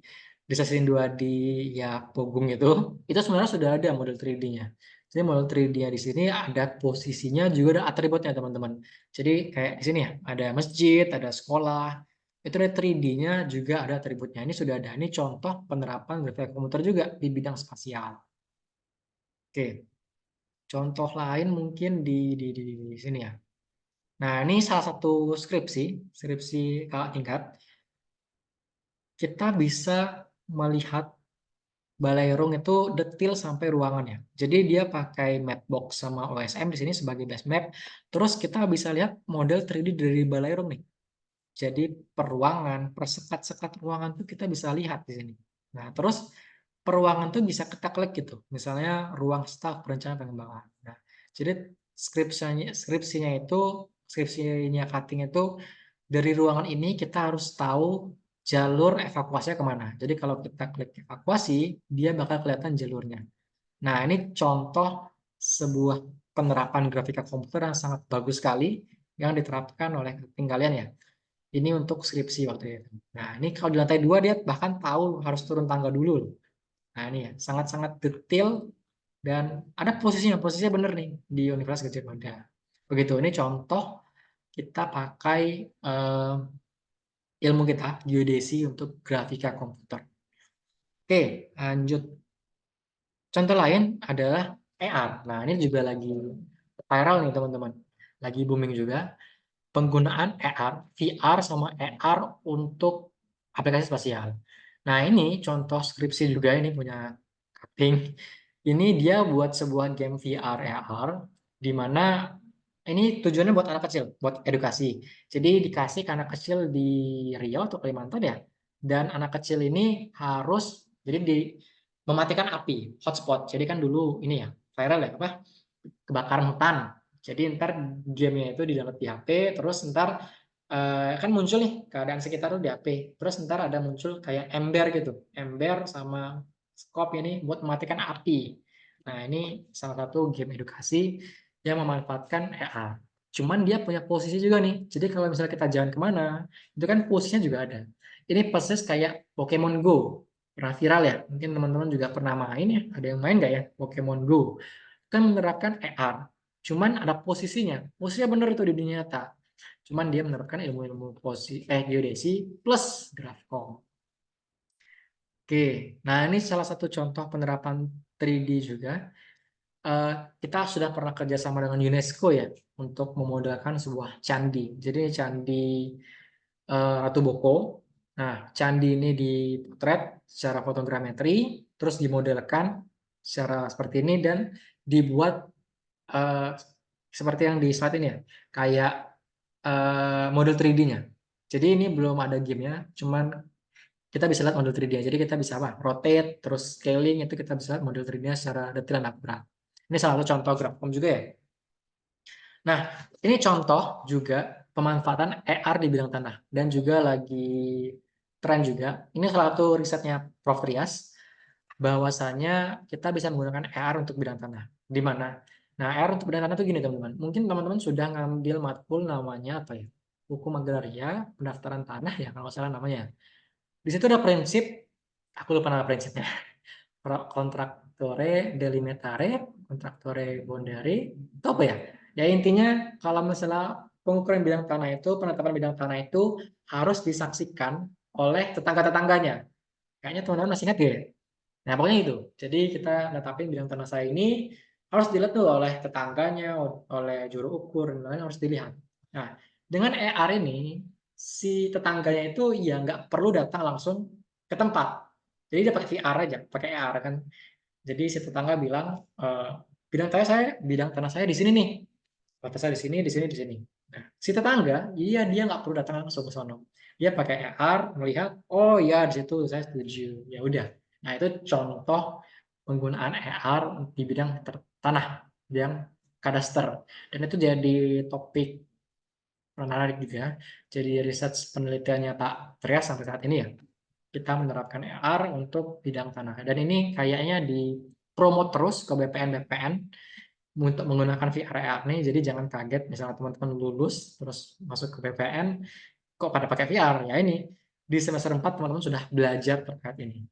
Desa Sinduadi ya Pogung itu sebenarnya sudah ada model 3D-nya. Jadi model 3D-nya di sini ada posisinya juga ada atributnya teman-teman. Jadi kayak di sini ya, ada masjid, ada sekolah. Itu ada 3D-nya juga ada atributnya. Ini sudah ada. Ini contoh penerapan grafika komputer juga di bidang spasial. Oke. Contoh lain mungkin di sini ya. Nah, ini salah satu skripsi kakak tingkat. Kita bisa melihat Balairung itu detail sampai ruangannya. Jadi dia pakai Mapbox sama OSM di sini sebagai base map. Terus kita bisa lihat model 3D dari Balairung nih. Jadi per ruangan, per sekat-sekat ruangan tuh kita bisa lihat di sini. Nah, terus per ruangan tuh bisa kita klik gitu. Misalnya ruang staf perencanaan pengembangan. Nah, jadi skripsinya cutting itu dari ruangan ini kita harus tahu jalur evakuasinya kemana. Jadi kalau kita klik evakuasi, dia bakal kelihatan jalurnya. Nah, ini contoh sebuah penerapan grafika komputer yang sangat bagus sekali yang diterapkan oleh cutting kalian ya. Ini untuk skripsi waktu itu. Nah, ini kalau di lantai 2 dia bahkan tahu harus turun tangga dulu loh. Nah, ini ya, sangat-sangat detail dan ada posisinya bener nih di Universitas Gadjah Mada. Begitu, ini contoh kita pakai ilmu kita, geodesi untuk grafika komputer. Oke, lanjut. Contoh lain adalah AR. Nah, ini juga lagi viral nih teman-teman. Lagi booming juga. Penggunaan AR, VR sama AR untuk aplikasi spasial. Nah, ini contoh skripsi juga ini punya cutting. Ini dia buat sebuah game VR AR di mana ini tujuannya buat anak kecil, buat edukasi. Jadi dikasih ke anak kecil di Riau atau Kalimantan ya. Dan anak kecil ini harus jadi mematikan api, hotspot. Jadi kan dulu ini ya, viral ya apa? Kebakaran hutan. Jadi ntar gamenya itu di download di HP, terus ntar kan muncul nih keadaan sekitar tuh di HP. Terus ntar ada muncul kayak ember gitu, ember sama scope ini buat mematikan api. Nah, ini salah satu game edukasi yang memanfaatkan AR. Cuman dia punya posisi juga nih. Jadi kalau misalnya kita jalan kemana, itu kan posisinya juga ada. Ini persis kayak Pokemon Go. Pernah viral ya? Mungkin teman-teman juga pernah main ya. Ada yang main nggak ya Pokemon Go? Kan menerapkan AR. Cuman ada posisinya. Posisinya benar itu di dunia nyata. Cuman dia menerapkan ilmu-ilmu geodesi plus grafkom. Oke, nah ini salah satu contoh penerapan 3D juga. Kita sudah pernah kerjasama dengan UNESCO ya untuk memodelkan sebuah candi. Jadi candi Ratu Boko. Nah, candi ini dipotret secara fotogrametri, terus dimodelkan secara seperti ini dan dibuat eh, seperti yang di slide ini ya, kayak model 3D-nya. Jadi ini belum ada gamenya, cuman kita bisa lihat model 3D-nya. Jadi kita bisa apa? Rotate, terus scaling itu kita bisa lihat model 3D-nya secara detail dan akurat. Ini salah satu contoh grafkom juga ya. Nah, ini contoh juga pemanfaatan AR di bidang tanah dan juga lagi tren juga. Ini salah satu risetnya Prof. Rias bahwasanya kita bisa menggunakan AR untuk bidang tanah. Di mana? Nah, AR untuk bidang tanah itu gini teman-teman. Mungkin teman-teman sudah ngambil matkul namanya apa ya? Hukum agraria, pendaftaran tanah ya kalau nggak salah namanya. Di situ ada prinsip, aku lupa nama prinsipnya. Contractore delimitare, contractore bondare, itu apa ya? Ya intinya kalau misalnya pengukuran bidang tanah itu, penetapan bidang tanah itu harus disaksikan oleh tetangga-tetangganya. Kayaknya teman-teman masih ingat ya? Nah, pokoknya itu. Jadi kita netapin bidang tanah saya ini harus dilihat tuh oleh tetangganya, oleh juru ukur, dan lain-lain harus dilihat. Nah, dengan ER ini, si tetangganya itu ya nggak perlu datang langsung ke tempat. Jadi dia pakai VR aja, pakai ER kan. Jadi si tetangga bilang, bidang tanah saya di sini nih. Batas saya di sini, di sini, di sini. Nah, si tetangga, iya dia nggak perlu datang langsung ke sono. Dia pakai ER, melihat, oh ya di situ saya setuju. Ya udah. Nah itu contoh penggunaan ER di bidang tanah, bidang kadaster. Dan itu jadi topik menarik juga. Jadi riset penelitiannya Pak Trias sampai saat ini ya. Kita menerapkan ER untuk bidang tanah. Dan ini kayaknya di promote terus ke BPN-BPN untuk menggunakan VR AR nih. Jadi jangan kaget misalnya teman-teman lulus terus masuk ke BPN kok pada pakai VR. Ya ini di semester 4 teman-teman sudah belajar terkait ini.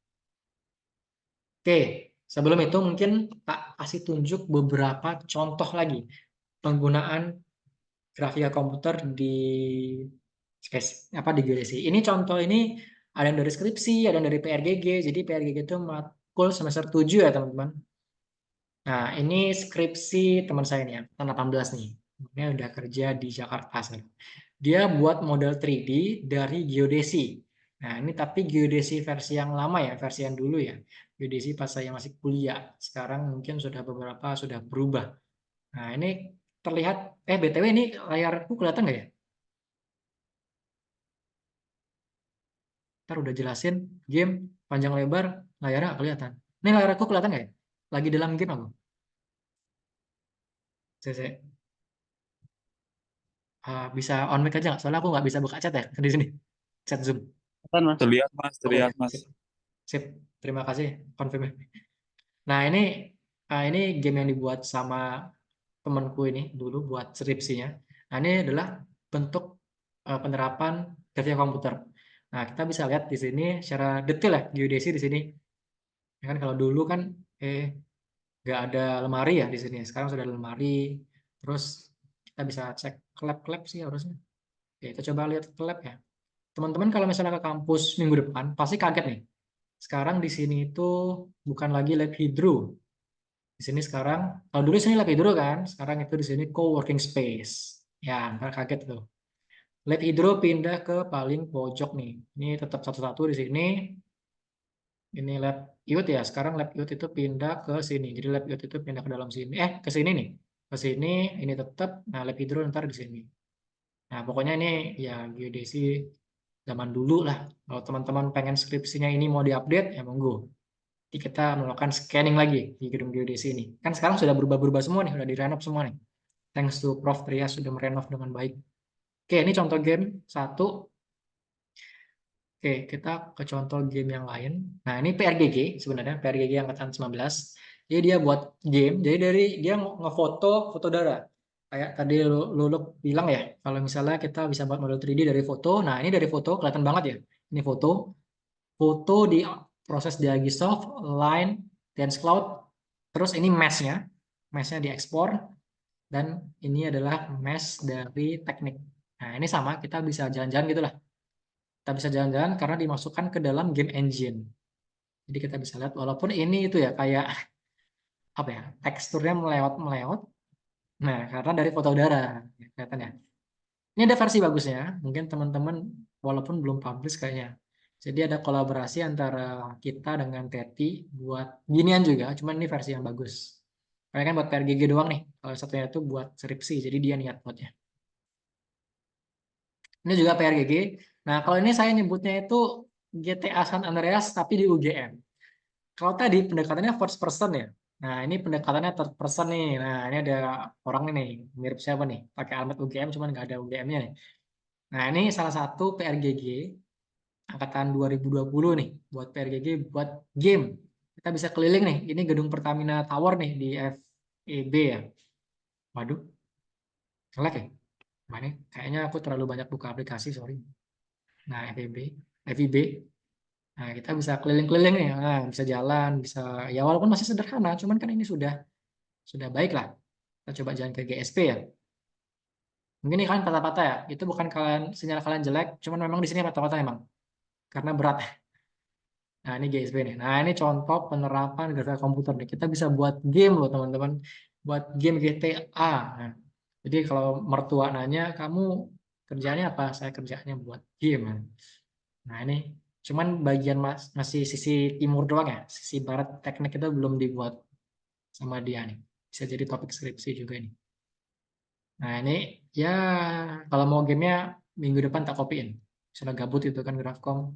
Oke, sebelum itu mungkin Pak kasih tunjuk beberapa contoh lagi penggunaan grafika komputer di di geodesi. Ini contoh ini ada yang dari skripsi, ada yang dari PRGG. Jadi PRGG itu matkul semester 7 ya teman-teman. Nah, ini skripsi teman saya nih, tahun 18 nih. Ini udah kerja di Jakarta sekarang. Dia buat model 3D dari geodesi. Nah, ini tapi geodesi versi yang lama ya, versi yang dulu ya. Geodesi pas saya masih kuliah. Sekarang mungkin sudah beberapa sudah berubah. Nah, ini terlihat, BTW ini layarku kelihatan nggak ya? Ntar udah jelasin game panjang lebar, layarnya nggak kelihatan. Ini layarku kelihatan nggak ya? Lagi dalam game aku. Saya. Bisa on mic aja nggak? Soalnya aku nggak bisa buka chat ya di sini. Chat Zoom. Kapan, Mas? Terlihat Mas, Oh ya, terlihat Mas. sip. Sip. Terima kasih confirm. Nah, ini game yang dibuat sama temanku ini dulu buat skripsinya. Nah, ini adalah bentuk penerapan grafika komputer. Nah, kita bisa lihat di sini secara detail ya geodesi di sini. Ya kan kalau dulu kan nggak ada lemari ya di sini. Sekarang sudah ada lemari. Terus kita bisa cek klep-klep sih harusnya. Oke, kita coba lihat klep ya. Teman-teman kalau misalnya ke kampus minggu depan pasti kaget nih. Sekarang di sini itu bukan lagi lab hidro. Di sini sekarang, kalau dulu sini lab hidro kan, sekarang itu di sini co-working space. Ya, ntar kaget tuh. Lab hidro pindah ke paling pojok nih. Ini tetap satu-satu di sini. Ini lab iut ya. Sekarang lab iut itu pindah ke sini. Jadi lab iut itu pindah ke dalam sini. Ke sini nih. Ke sini, ini tetap. Nah, lab hidro ntar di sini. Nah, pokoknya ini ya geodesi zaman dulu lah. Kalau teman-teman pengen skripsinya ini mau diupdate, ya monggo. Jadi kita melakukan scanning lagi di gedung geodesi ini. Kan sekarang sudah berubah-berubah semua nih, sudah direnov semua nih. Thanks to Prof. Trias sudah merenov dengan baik. Oke, ini contoh game satu. Oke, kita ke contoh game yang lain. Nah, ini PRGG sebenarnya, PRGG angkatan 19. Jadi dia buat game, jadi dia ngefoto foto darah. Kayak tadi Luluk bilang ya, kalau misalnya kita bisa buat model 3D dari foto. Nah, ini dari foto kelihatan banget ya. Ini foto di proses Digisoft, Line, Dance Cloud. Terus ini mesh-nya diekspor dan ini adalah mesh dari teknik. Nah, ini sama, kita bisa jalan-jalan gitu lah. Kita bisa jalan-jalan karena dimasukkan ke dalam game engine. Jadi kita bisa lihat walaupun ini itu ya kayak apa ya, teksturnya melewat-melewat. Nah, karena dari foto udara, ya, kelihatan ya. Ini ada versi bagusnya, mungkin teman-teman walaupun belum publish kayaknya. Jadi ada kolaborasi antara kita dengan Teti buat ginian juga, cuman ini versi yang bagus. Karena kan buat PRGG doang nih, kalau satunya itu buat skripsi, jadi dia niat buatnya. Ini juga PRGG. Nah, kalau ini saya nyebutnya itu GTA San Andreas tapi di UGM. Kalau tadi pendekatannya first person ya. Nah, ini pendekatannya third person nih. Nah, ini ada orang ini mirip siapa nih? Pakai alamat UGM cuman nggak ada UGM-nya nih. Nah, ini salah satu PRGG angkatan 2020 nih buat PRGG buat game. Kita bisa keliling nih. Ini gedung Pertamina Tower nih di FEB ya. Waduh, nge-lag ya? Mana? Kayaknya aku terlalu banyak buka aplikasi, sorry. Nah, FEB. Nah, kita bisa keliling-keliling nih. Nah, bisa jalan, bisa ya walaupun masih sederhana, cuman kan ini sudah baik lah. Kita coba jalan ke GSP ya. Mungkin ini kalian patah-patah ya. Itu bukan sinyal kalian jelek, cuman memang di sini patah-patah emang. Karena berat. Nah, ini GSP nih. Nah, ini contoh penerapan grafika komputer nih. Kita bisa buat game loh, teman-teman. Buat game GTA. Nah, jadi kalau mertua nanya, kamu kerjanya apa? Saya kerjanya buat game. Nah, ini cuman bagian masih sisi timur doang ya. Sisi barat teknik itu belum dibuat sama dia nih. Bisa jadi topik skripsi juga nih. Nah, ini ya kalau mau gamenya minggu depan tak kopiin. Sudah gabut itu kan Grafcom.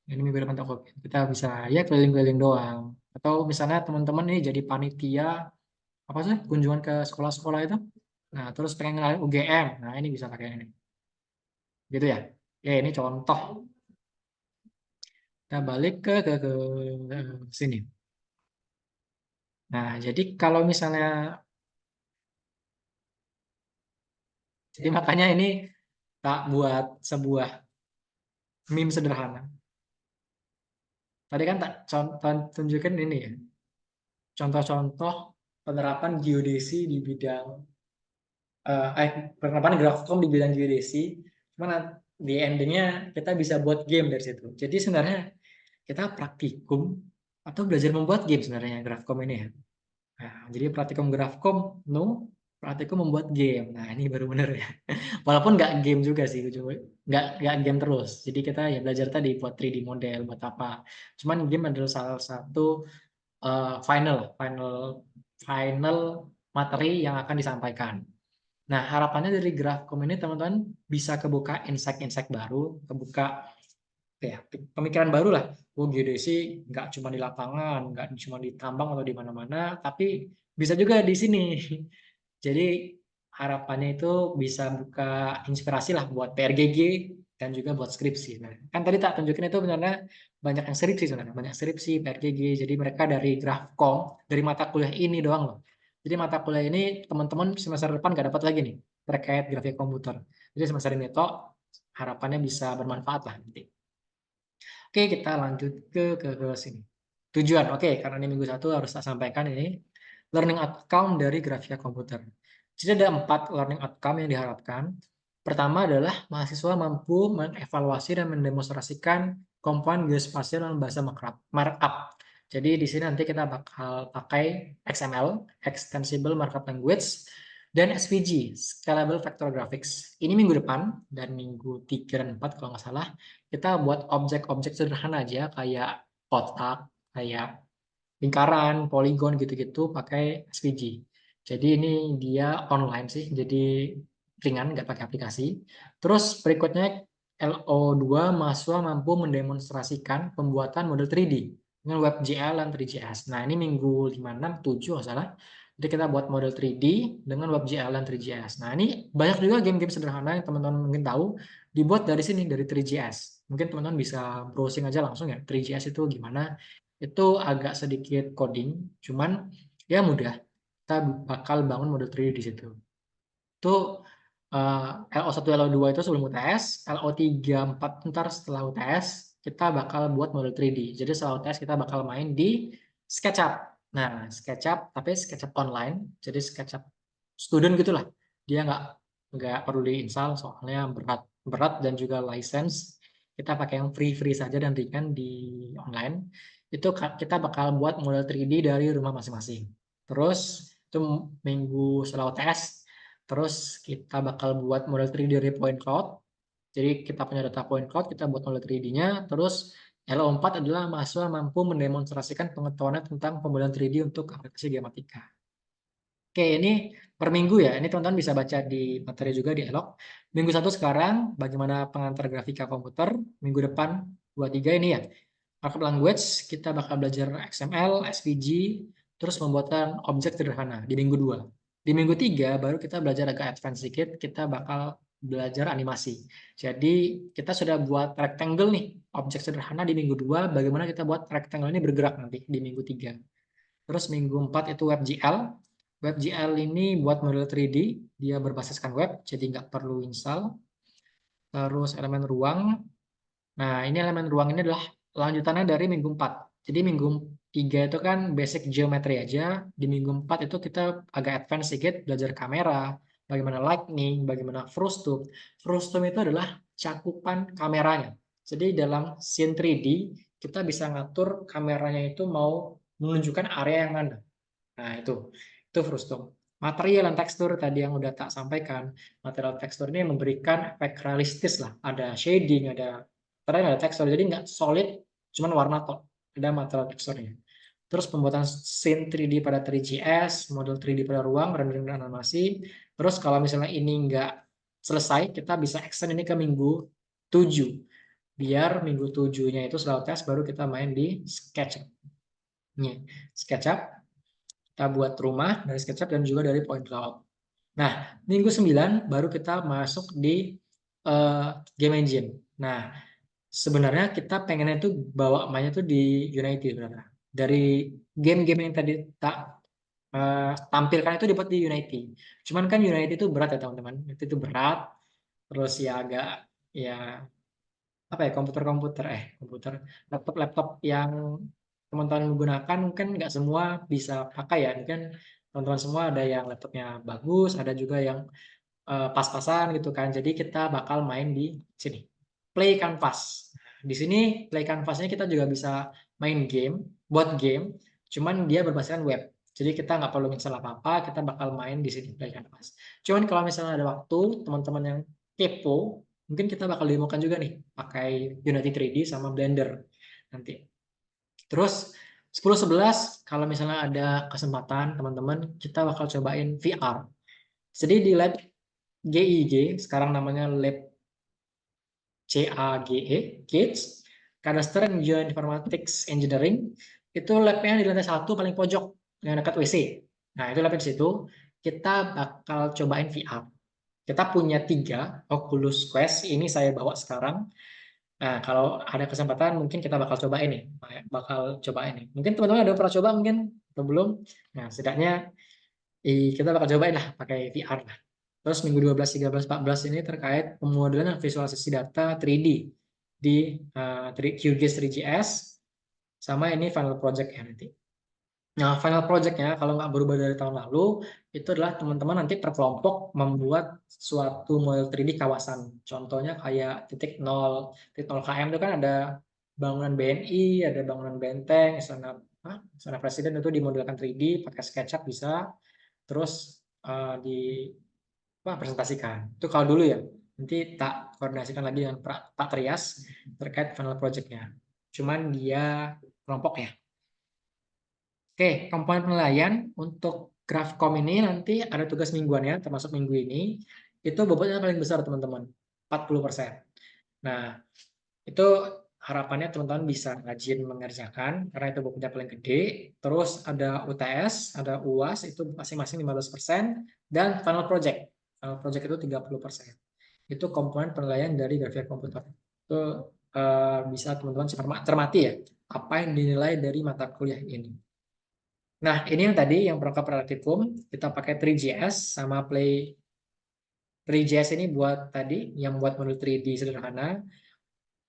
Ini minggu depan tak kopiin. Kita bisa ya keliling-keliling doang. Atau misalnya teman-teman ini jadi panitia apa sih kunjungan ke sekolah-sekolah itu. Nah, terus pengen kenalin UGM. Nah, ini bisa pakai ini. Gitu ya. Ya, ini contoh. Kita balik ke sini. Nah, jadi kalau misalnya jadi makanya ini tak buat sebuah meme sederhana. Tadi kan tak tunjukin ini ya, contoh-contoh penerapan geodesi di bidang penerapan Grafcom di bidang geodesi. Cuman di endingnya kita bisa buat game dari situ. Jadi sebenarnya kita praktikum atau belajar membuat game sebenarnya Grafcom ini ya. Nah, jadi praktikum Grafcom, no, praktikum membuat game. Nah, ini baru bener ya. Walaupun nggak game juga sih, nggak game terus. Jadi kita ya belajar tadi buat 3D model, buat apa. Cuman game adalah salah satu final final final materi yang akan disampaikan. Nah, harapannya dari Grafcom ini teman-teman bisa kebuka insight-insight baru, kebuka ya pemikiran baru lah. Oh, geodesi nggak cuma di lapangan, nggak cuma di tambang atau di mana-mana, tapi bisa juga di sini. Jadi harapannya itu bisa buka inspirasi lah buat PRGG dan juga buat skripsi. Nah, kan tadi tak tunjukin itu benar banyak yang skripsi sebenarnya, banyak skripsi, PRGG. Jadi mereka dari Grafcom, dari mata kuliah ini doang loh. Jadi mata kuliah ini teman-teman semester depan gak dapat lagi nih terkait grafik komputer. Jadi semester ini toh harapannya bisa bermanfaat lah nanti. Oke, kita lanjut ke sini. Tujuan, oke, karena ini minggu satu harus saya sampaikan ini learning outcome dari grafika komputer. Jadi ada 4 learning outcome yang diharapkan. Pertama adalah mahasiswa mampu mengevaluasi dan mendemonstrasikan komponen geospasial dalam bahasa markup. Jadi di sini nanti kita bakal pakai XML, Extensible Markup Language, dan SVG, Scalable Vector Graphics. Ini minggu depan, dan minggu 3 dan 4 kalau nggak salah, kita buat objek-objek sederhana aja, kayak kotak, kayak lingkaran, poligon gitu-gitu pakai SVG. Jadi ini dia online sih, jadi ringan, nggak pakai aplikasi. Terus berikutnya LO2 mahasiswa mampu mendemonstrasikan pembuatan model 3D dengan WebGL dan 3GS. Nah, ini minggu 5, 6, 7 salah. Jadi kita buat model 3D dengan WebGL dan 3GS. Nah, ini banyak juga game-game sederhana yang teman-teman mungkin tahu dibuat dari sini, dari 3GS. Mungkin teman-teman bisa browsing aja langsung ya, 3GS itu gimana. Itu agak sedikit coding, cuman ya mudah. Kita bakal bangun model 3D di situ. Itu LO1, LO2 itu sebelum UTS, LO3, 4 ntar setelah UTS, kita bakal buat model 3D. Jadi setelah UTS kita bakal main di SketchUp. Nah, SketchUp, tapi SketchUp online, jadi SketchUp student gitulah. Dia nggak perlu diinstal, soalnya berat dan juga license. Kita pakai yang free saja dan ringan di online. Itu kita bakal buat model 3D dari rumah masing-masing. Terus itu minggu setelah UTS. Terus kita bakal buat model 3D dari point cloud. Jadi kita punya data point cloud, kita buat model 3D-nya. Terus LO4 adalah mahasiswa mampu mendemonstrasikan pengetahuannya tentang pembuatan 3D untuk aplikasi Gematika. Oke, ini per minggu ya. Ini teman-teman bisa baca di materi juga di Elok. Minggu 1 sekarang, bagaimana pengantar grafika komputer. Minggu depan, 2, 3 ini ya. Markup language, kita bakal belajar XML, SVG, terus pembuatan objek sederhana di minggu 2. Di minggu 3 baru kita belajar agak advance sedikit, kita bakal belajar animasi. Jadi kita sudah buat rectangle nih, objek sederhana di minggu 2, bagaimana kita buat rectangle ini bergerak nanti di minggu 3. Terus minggu 4 itu WebGL. WebGL ini buat model 3D, dia berbasiskan web, jadi nggak perlu install. Terus elemen ruang. Nah, ini elemen ruang ini adalah lanjutannya dari minggu 4. Jadi minggu 3 itu kan basic geometry aja. Di minggu 4 itu kita agak advance sedikit, belajar kamera, bagaimana lightning, bagaimana frustum. Frustum itu adalah cakupan kameranya. Jadi dalam scene 3D kita bisa ngatur kameranya itu mau menunjukkan area yang mana. Nah, itu frustum. Material dan tekstur tadi yang udah tak sampaikan. Material tekstur ini memberikan efek realistis lah. Ada shading, ada tekstur. Jadi nggak solid, cuman warna tok. Ada material teksturnya. Terus pembuatan scene 3D pada 3GS, model 3D pada ruang, rendering dan animasi. Terus kalau misalnya ini nggak selesai, kita bisa extend ini ke minggu 7. Biar minggu 7-nya itu setelah tes, baru kita main di SketchUp. Nih, SketchUp kita buat rumah dari SketchUp dan juga dari point cloud. Nah, minggu 9 baru kita masuk di game engine. Nah, sebenarnya kita pengennya itu bawa mainnya tuh di Unity sebenarnya. Dari game-game yang tadi tak tampilkan itu dibuat di Unity. Cuman kan Unity itu berat ya teman-teman. Itu berat. Terus ya agak ya apa ya komputer laptop-laptop yang teman-teman menggunakan kan nggak semua bisa pakai ya. Mungkin teman-teman semua ada yang laptopnya bagus, ada juga yang pas-pasan gitu kan. Jadi kita bakal main di sini. Play Canvas. Di sini Play Canvasnya kita juga bisa main game, buat game, cuman dia berbasiskan web. Jadi kita nggak perlu install apa-apa, kita bakal main di sini Play Canvas. Cuman kalau misalnya ada waktu, teman-teman yang kepo, mungkin kita bakal demokan juga nih, pakai Unity 3D sama Blender nanti. Terus 10-11, kalau misalnya ada kesempatan, teman-teman, kita bakal cobain VR. Jadi di lab GIG, sekarang namanya lab CAGE, Gates, Cadastre and Geoinformatics Engineering, itu labnya di lantai 1 paling pojok, yang dekat WC. Nah, itu labnya di situ, kita bakal cobain VR. Kita punya 3 Oculus Quest, ini saya bawa sekarang. Nah, kalau ada kesempatan mungkin kita bakal coba ini, Mungkin teman-teman ada pernah coba mungkin atau belum. Nah, setidaknya kita bakal cobain lah pakai VR lah. Terus minggu 12, 13, 14 ini terkait pemodelan dan visualisasi data 3D di QGIS 3GS sama ini final project ya nanti. Nah, final projectnya kalau nggak berubah dari tahun lalu, itu adalah teman-teman nanti per kelompok membuat suatu model 3D kawasan. Contohnya kayak titik 0 km itu kan ada bangunan BNI, ada bangunan benteng, istana presiden itu dimodelkan 3D pakai SketchUp bisa, terus di presentasikan. Itu kalau dulu ya. Nanti tak koordinasikan lagi dengan Pak Trias terkait final projectnya. Cuman dia kelompok ya. Oke, komponen penilaian untuk Grafcom ini nanti ada tugas mingguannya, termasuk minggu ini. Itu bobotnya paling besar, teman-teman. 40%. Nah, itu harapannya teman-teman bisa rajin mengerjakan, karena itu bobotnya paling gede. Terus ada UTS, ada UAS, itu masing-masing 15%. Dan final project. Final project itu 30%. Itu komponen penilaian dari grafik komputer. Itu bisa teman-teman cermati ya, apa yang dinilai dari mata kuliah ini. Nah, ini yang tadi yang perangkat praktikum, kita pakai 3GS sama Play 3GS ini buat tadi, yang buat model 3D sederhana.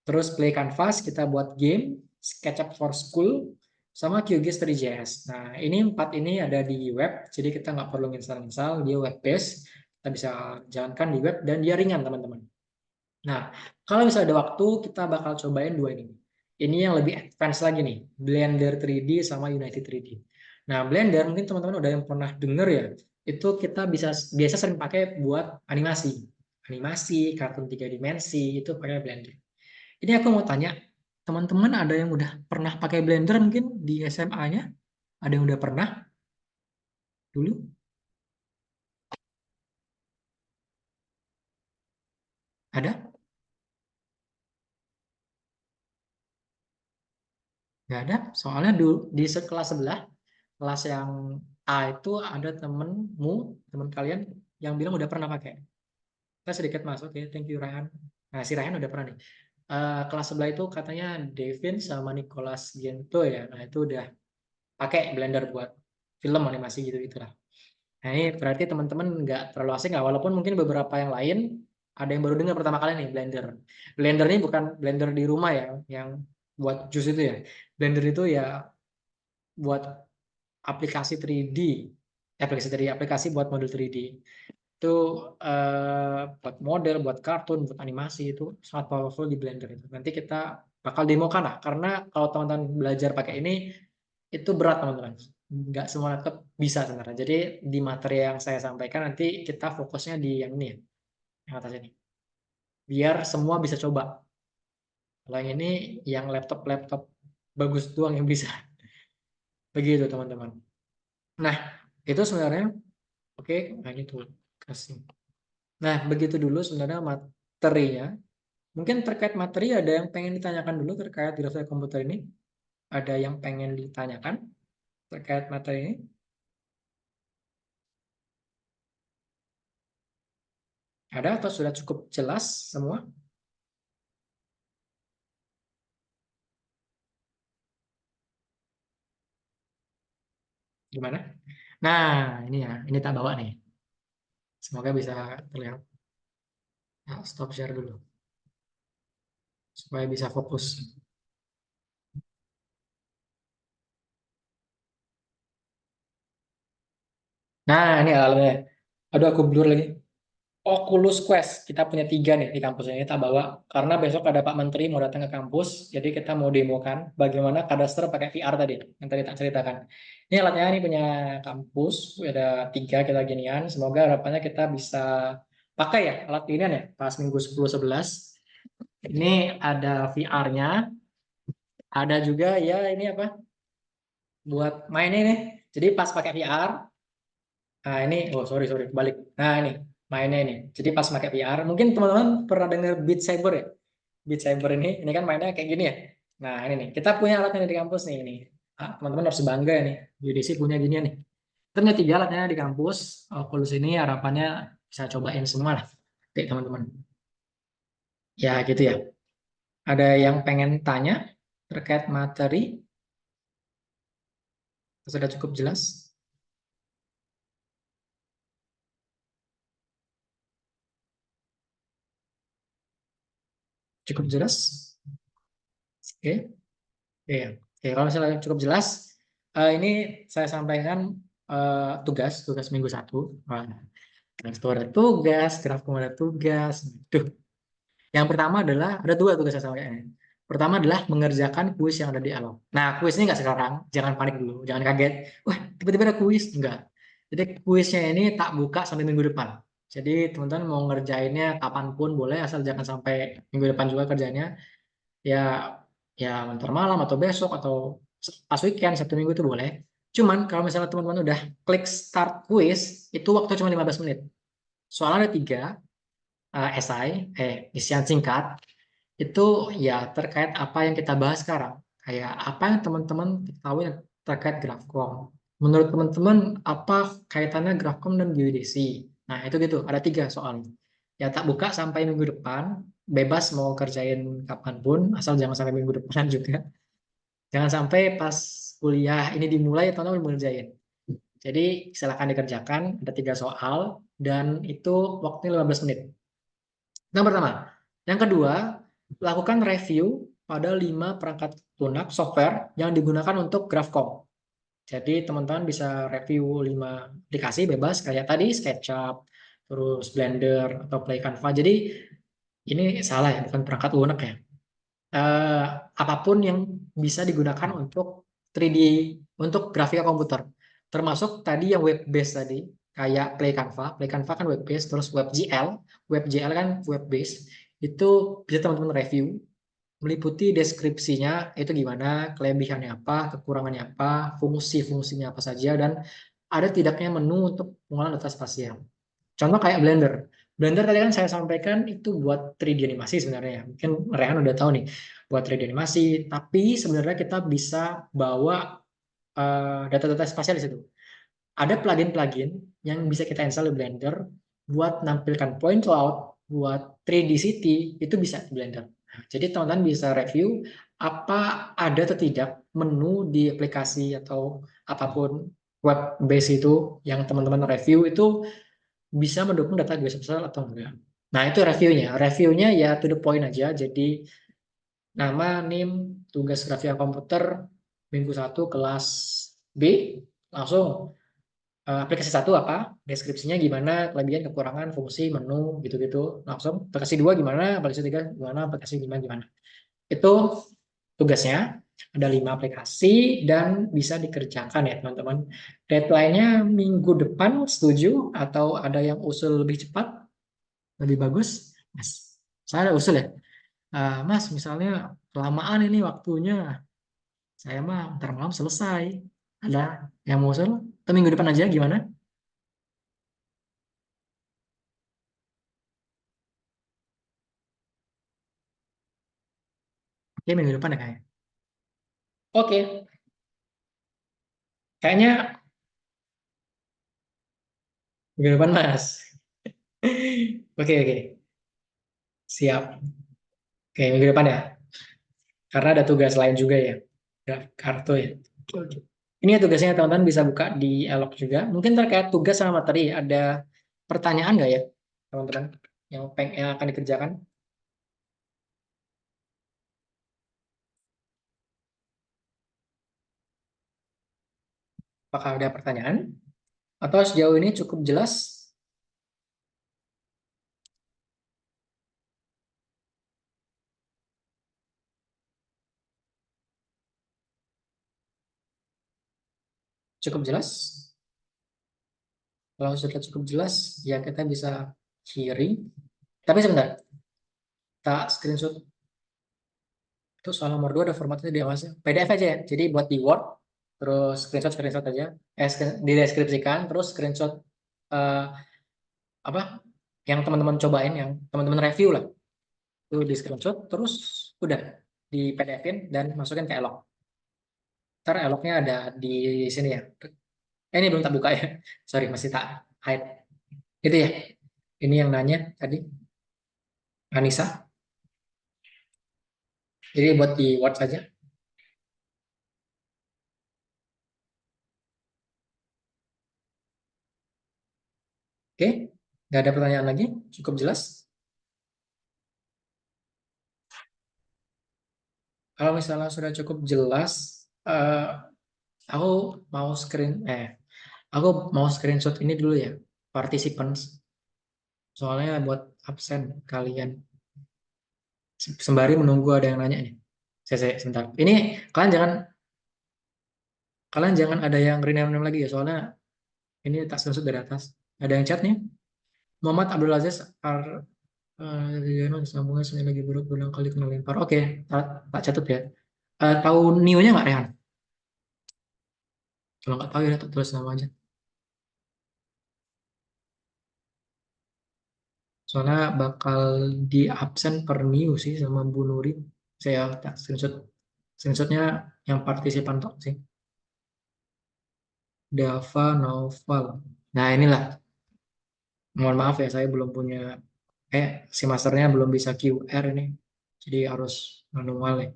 Terus Play Canvas kita buat game, SketchUp for School, sama QGIS 3GS. Nah, ini 4 ini ada di web, jadi kita nggak perlu install-install, dia web based. Kita bisa jalankan di web dan dia ringan, teman-teman. Nah, kalau misalnya ada waktu, kita bakal cobain 2 ini. Ini yang lebih advance lagi nih, Blender 3D sama Unity 3D. Nah, Blender mungkin teman-teman udah yang pernah denger ya, itu kita biasa sering pakai buat animasi. Animasi, kartun 3 dimensi, itu pakai Blender. Ini aku mau tanya, teman-teman ada yang udah pernah pakai Blender mungkin di SMA-nya? Ada yang udah pernah dulu? Ada? Nggak ada? Soalnya di kelas sebelah, kelas yang A itu ada teman kalian yang bilang udah pernah pakai. Kita sedikit masuk ya, thank you Ryan. Nah, si Ryan udah pernah nih. Kelas sebelah itu katanya Devin sama Nicholas Gento ya. Nah, itu udah pakai Blender buat film animasi gitu-gitu lah. Nah, ini berarti teman-teman nggak terlalu asing lah, walaupun mungkin beberapa yang lain ada yang baru dengar pertama kali nih Blender. Blender ini bukan Blender di rumah ya, yang buat jus itu ya. Blender itu ya buat aplikasi 3D, aplikasi buat model 3D. itu buat model, buat kartun, buat animasi itu sangat powerful di Blender itu. Nanti kita bakal demokan lah, karena kalau teman-teman belajar pakai ini itu berat teman-teman. Nggak semua laptop bisa sebenarnya. Jadi di materi yang saya sampaikan nanti kita fokusnya di yang ini ya, yang atas ini. Biar semua bisa coba. Kalau yang ini yang laptop-laptop bagus doang yang bisa. Begitu teman-teman. Nah, itu sebenarnya oke, nah ini tuh kasih. Nah, begitu dulu sebenarnya materinya. Mungkin terkait materi ada yang pengen ditanyakan dulu terkait grafik komputer ini? Ada yang pengen ditanyakan terkait materi ini? Ada atau sudah cukup jelas semua? Gimana? Nah, ini ya, ini tak bawa nih. Semoga bisa terlihat. Nah, stop share dulu supaya bisa fokus. Nah, ini alatnya. Aduh, aku blur lagi. Oculus Quest. Kita punya 3 nih di kampus ini, tak bawa. Karena besok ada Pak Menteri mau datang ke kampus, jadi kita mau demokan bagaimana kadaster pakai VR tadi, yang tadi tak ceritakan. Ini alatnya, ini punya kampus, ada 3 kita ginian. Semoga harapannya kita bisa pakai ya alat ini ya, pas minggu 10-11. Ini ada VR-nya, ada juga ya ini apa, buat main ini. Jadi pas pakai VR, nah ini, oh sorry, balik. Nah ini, mainnya ini. Jadi pas pakai VR, mungkin teman-teman pernah dengar Beat Saber ya? Beat Saber ini kan mainnya kayak gini ya. Nah ini nih, kita punya alatnya di kampus nih ini. Ah, teman-teman harus bangga nih, UDC punya ginian nih. Kita punya 3 alatnya di kampus. Oculus ini harapannya bisa cobain semua lah, oke teman-teman. Ya gitu ya. Ada yang pengen tanya terkait materi? Sudah cukup jelas? Cukup jelas? Oke. Oke, oke. Kalau misalnya cukup jelas, ini saya sampaikan tugas minggu 1. Wah, itu ada tugas, grafkum ada tugas. Duh. Yang pertama adalah, ada 2 tugas saya sampaikan. Pertama adalah mengerjakan kuis yang ada di Allo. Nah, kuis ini nggak sekarang, jangan panik dulu, jangan kaget. Wah, tiba-tiba ada kuis. Enggak. Jadi kuisnya ini tak buka sampai minggu depan. Jadi teman-teman mau ngerjainnya kapanpun boleh, asal jangan sampai minggu depan juga kerjanya. Ya, ya ntar malam atau besok atau pas weekend Sabtu Minggu itu boleh. Cuman kalau misalnya teman-teman udah klik start quiz, itu waktu cuma 15 menit. Soalnya ada 3 esai, isian singkat, itu ya terkait apa yang kita bahas sekarang. Kayak apa yang teman-teman ketahui terkait Grafcom. Menurut teman-teman, apa kaitannya Grafcom dan geodesi? Nah, itu gitu, ada 3 soal. Ya tak buka sampai minggu depan, bebas mau kerjain kapanpun, asal jangan sampai minggu depan juga. Jangan sampai pas kuliah ini dimulai, teman-teman belum ngerjain. Jadi silakan dikerjakan, ada 3 soal, dan itu waktunya 15 menit. Yang pertama. Yang kedua, lakukan review pada 5 perangkat lunak software yang digunakan untuk Grafcom. Jadi teman-teman bisa review 5 aplikasi bebas kayak tadi SketchUp, terus Blender atau Play Canva. Jadi ini salah ya, bukan perangkat lunak ya. Eh, Apapun yang bisa digunakan untuk 3D, untuk grafika komputer. Termasuk tadi yang web based tadi, kayak Play Canva. Play Canva kan web based, terus WebGL. WebGL kan web based. Itu bisa teman-teman review, meliputi deskripsinya itu gimana, kelebihannya apa, kekurangannya apa, fungsi-fungsinya apa saja, dan ada tidaknya menu untuk pengolahan data spasial. Contoh kayak Blender. Blender tadi kan saya sampaikan itu buat 3D animasi sebenarnya ya. Mungkin Rehan udah tahu nih buat 3D animasi, tapi sebenarnya kita bisa bawa data-data spasial di situ. Ada plugin-plugin yang bisa kita install di Blender buat nampilkan point cloud, buat 3D city, itu bisa di Blender. Nah, jadi teman-teman bisa review apa ada atau tidak menu di aplikasi atau apapun web base itu yang teman-teman review itu bisa mendukung data geospasial atau enggak. Nah, itu reviewnya. Reviewnya ya to the point aja. Jadi nama, NIM, tugas grafika komputer, minggu 1 kelas B, langsung aplikasi 1 apa, deskripsinya gimana, kelebihan, kekurangan, fungsi, menu, gitu-gitu. Langsung aplikasi 2 gimana, aplikasi 3 gimana, aplikasi gimana. Itu tugasnya. Ada 5 aplikasi dan bisa dikerjakan ya teman-teman. Deadline-nya minggu depan, setuju? Atau ada yang usul lebih cepat, lebih bagus? Mas, saya ada usul ya. Mas, misalnya kelamaan ini waktunya, saya mah ntar malam selesai. Ada yang mau usul? Atau minggu depan aja gimana? Oke, minggu depan ya kayaknya. Oke, kayaknya minggu depan Mas. Oke, oke. Siap. Oke, minggu depan ya. Karena ada tugas lain juga ya. Ada kartu ya. Oke. Ini ya tugasnya teman-teman bisa buka di Elok juga. Mungkin terkait tugas sama materi ada pertanyaan nggak ya teman-teman yang akan dikerjakan? Apakah ada pertanyaan? Atau sejauh ini cukup jelas? Cukup jelas? Kalau sudah cukup jelas, ya kita bisa kiri. Tapi sebentar, kita screenshot. Itu soal nomor 2 ada formatnya di awas. PDF aja ya. Jadi buat di Word, terus screenshot aja. Dideskripsikan, terus screenshot eh, apa yang teman-teman cobain, yang teman-teman review lah. Itu di screenshot, terus udah di PDF-in dan masukin ke Elok. Ntar Eloknya ada di sini ya. Ini belum tak buka ya. Sorry, masih tak hide. Itu ya. Ini yang nanya tadi, Anissa. Jadi buat di Word saja. Oke, nggak ada pertanyaan lagi. Cukup jelas. Kalau misalnya sudah cukup jelas, aku mau aku mau screenshot ini dulu ya, participants. Soalnya buat absen kalian. Sembari menunggu ada yang nanya nih. Saya sebentar. Ini kalian jangan kalian jangan ada yang rename lagi ya, soalnya ini tak screenshot dari atas. Ada yang chat nih. Muhammad Abdul Aziz sambungnya saya lagi buruk berulang kali kena lempar. Oke, tak catat ya. Tahu Nio-nya nggak Rehan? Kalau nggak tahu ya tak tulis nama aja. Soalnya bakal di absen per Nio sih sama Bu Nuri. Saya tak screenshotnya yang partisipan tok sih. Dava Noval. Nah inilah. Mohon maaf ya saya belum punya si masternya belum bisa QR ini. Jadi harus manual ya.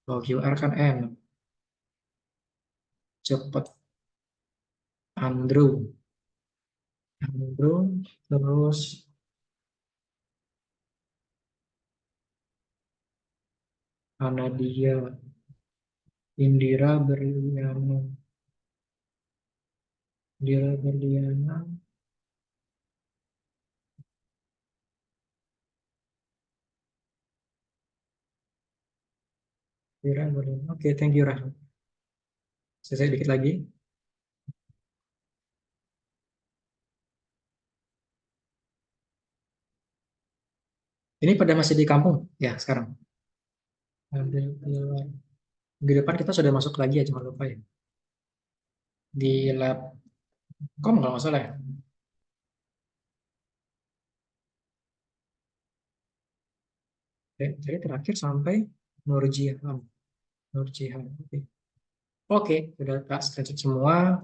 Kalau QR kan enak. Cepet. Andrew. Andrew. Terus Anadia. Indira Berliana. Indira Berliana. Indira Berliana. Oke, thank you Rahmat. Selesai dikit lagi. Ini pada masih di kampung ya sekarang. Ada keluar. Di depan kita sudah masuk lagi ya, jangan lupa ya. Di lab kom kalau nggak salah ya. Oke, jadi terakhir sampai Nurjihan. Nurjihan. Oke. Oke, udah tak screenshot semua.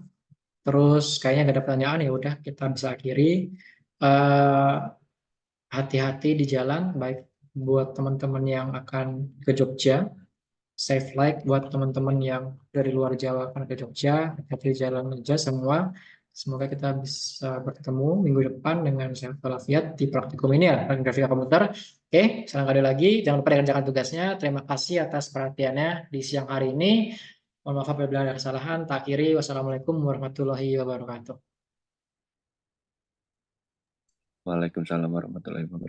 Terus kayaknya nggak ada pertanyaan ya udah kita bisa akhiri. Eh, Hati-hati di jalan, baik buat teman-teman yang akan ke Jogja. Safe flight buat teman-teman yang dari luar Jawa akan ke Jogja. Hati-hati di jalan aja semua. Semoga kita bisa bertemu minggu depan dengan sehat walafiat di praktikum ini ya, grafika komputer. Oke, sekarang kali lagi. Jangan lupa dikerjakan tugasnya. Terima kasih atas perhatiannya di siang hari ini. Mohon maaf apabila ada kesalahan. Tak akhiri. Wassalamualaikum warahmatullahi wabarakatuh. Waalaikumsalam warahmatullahi wabarakatuh.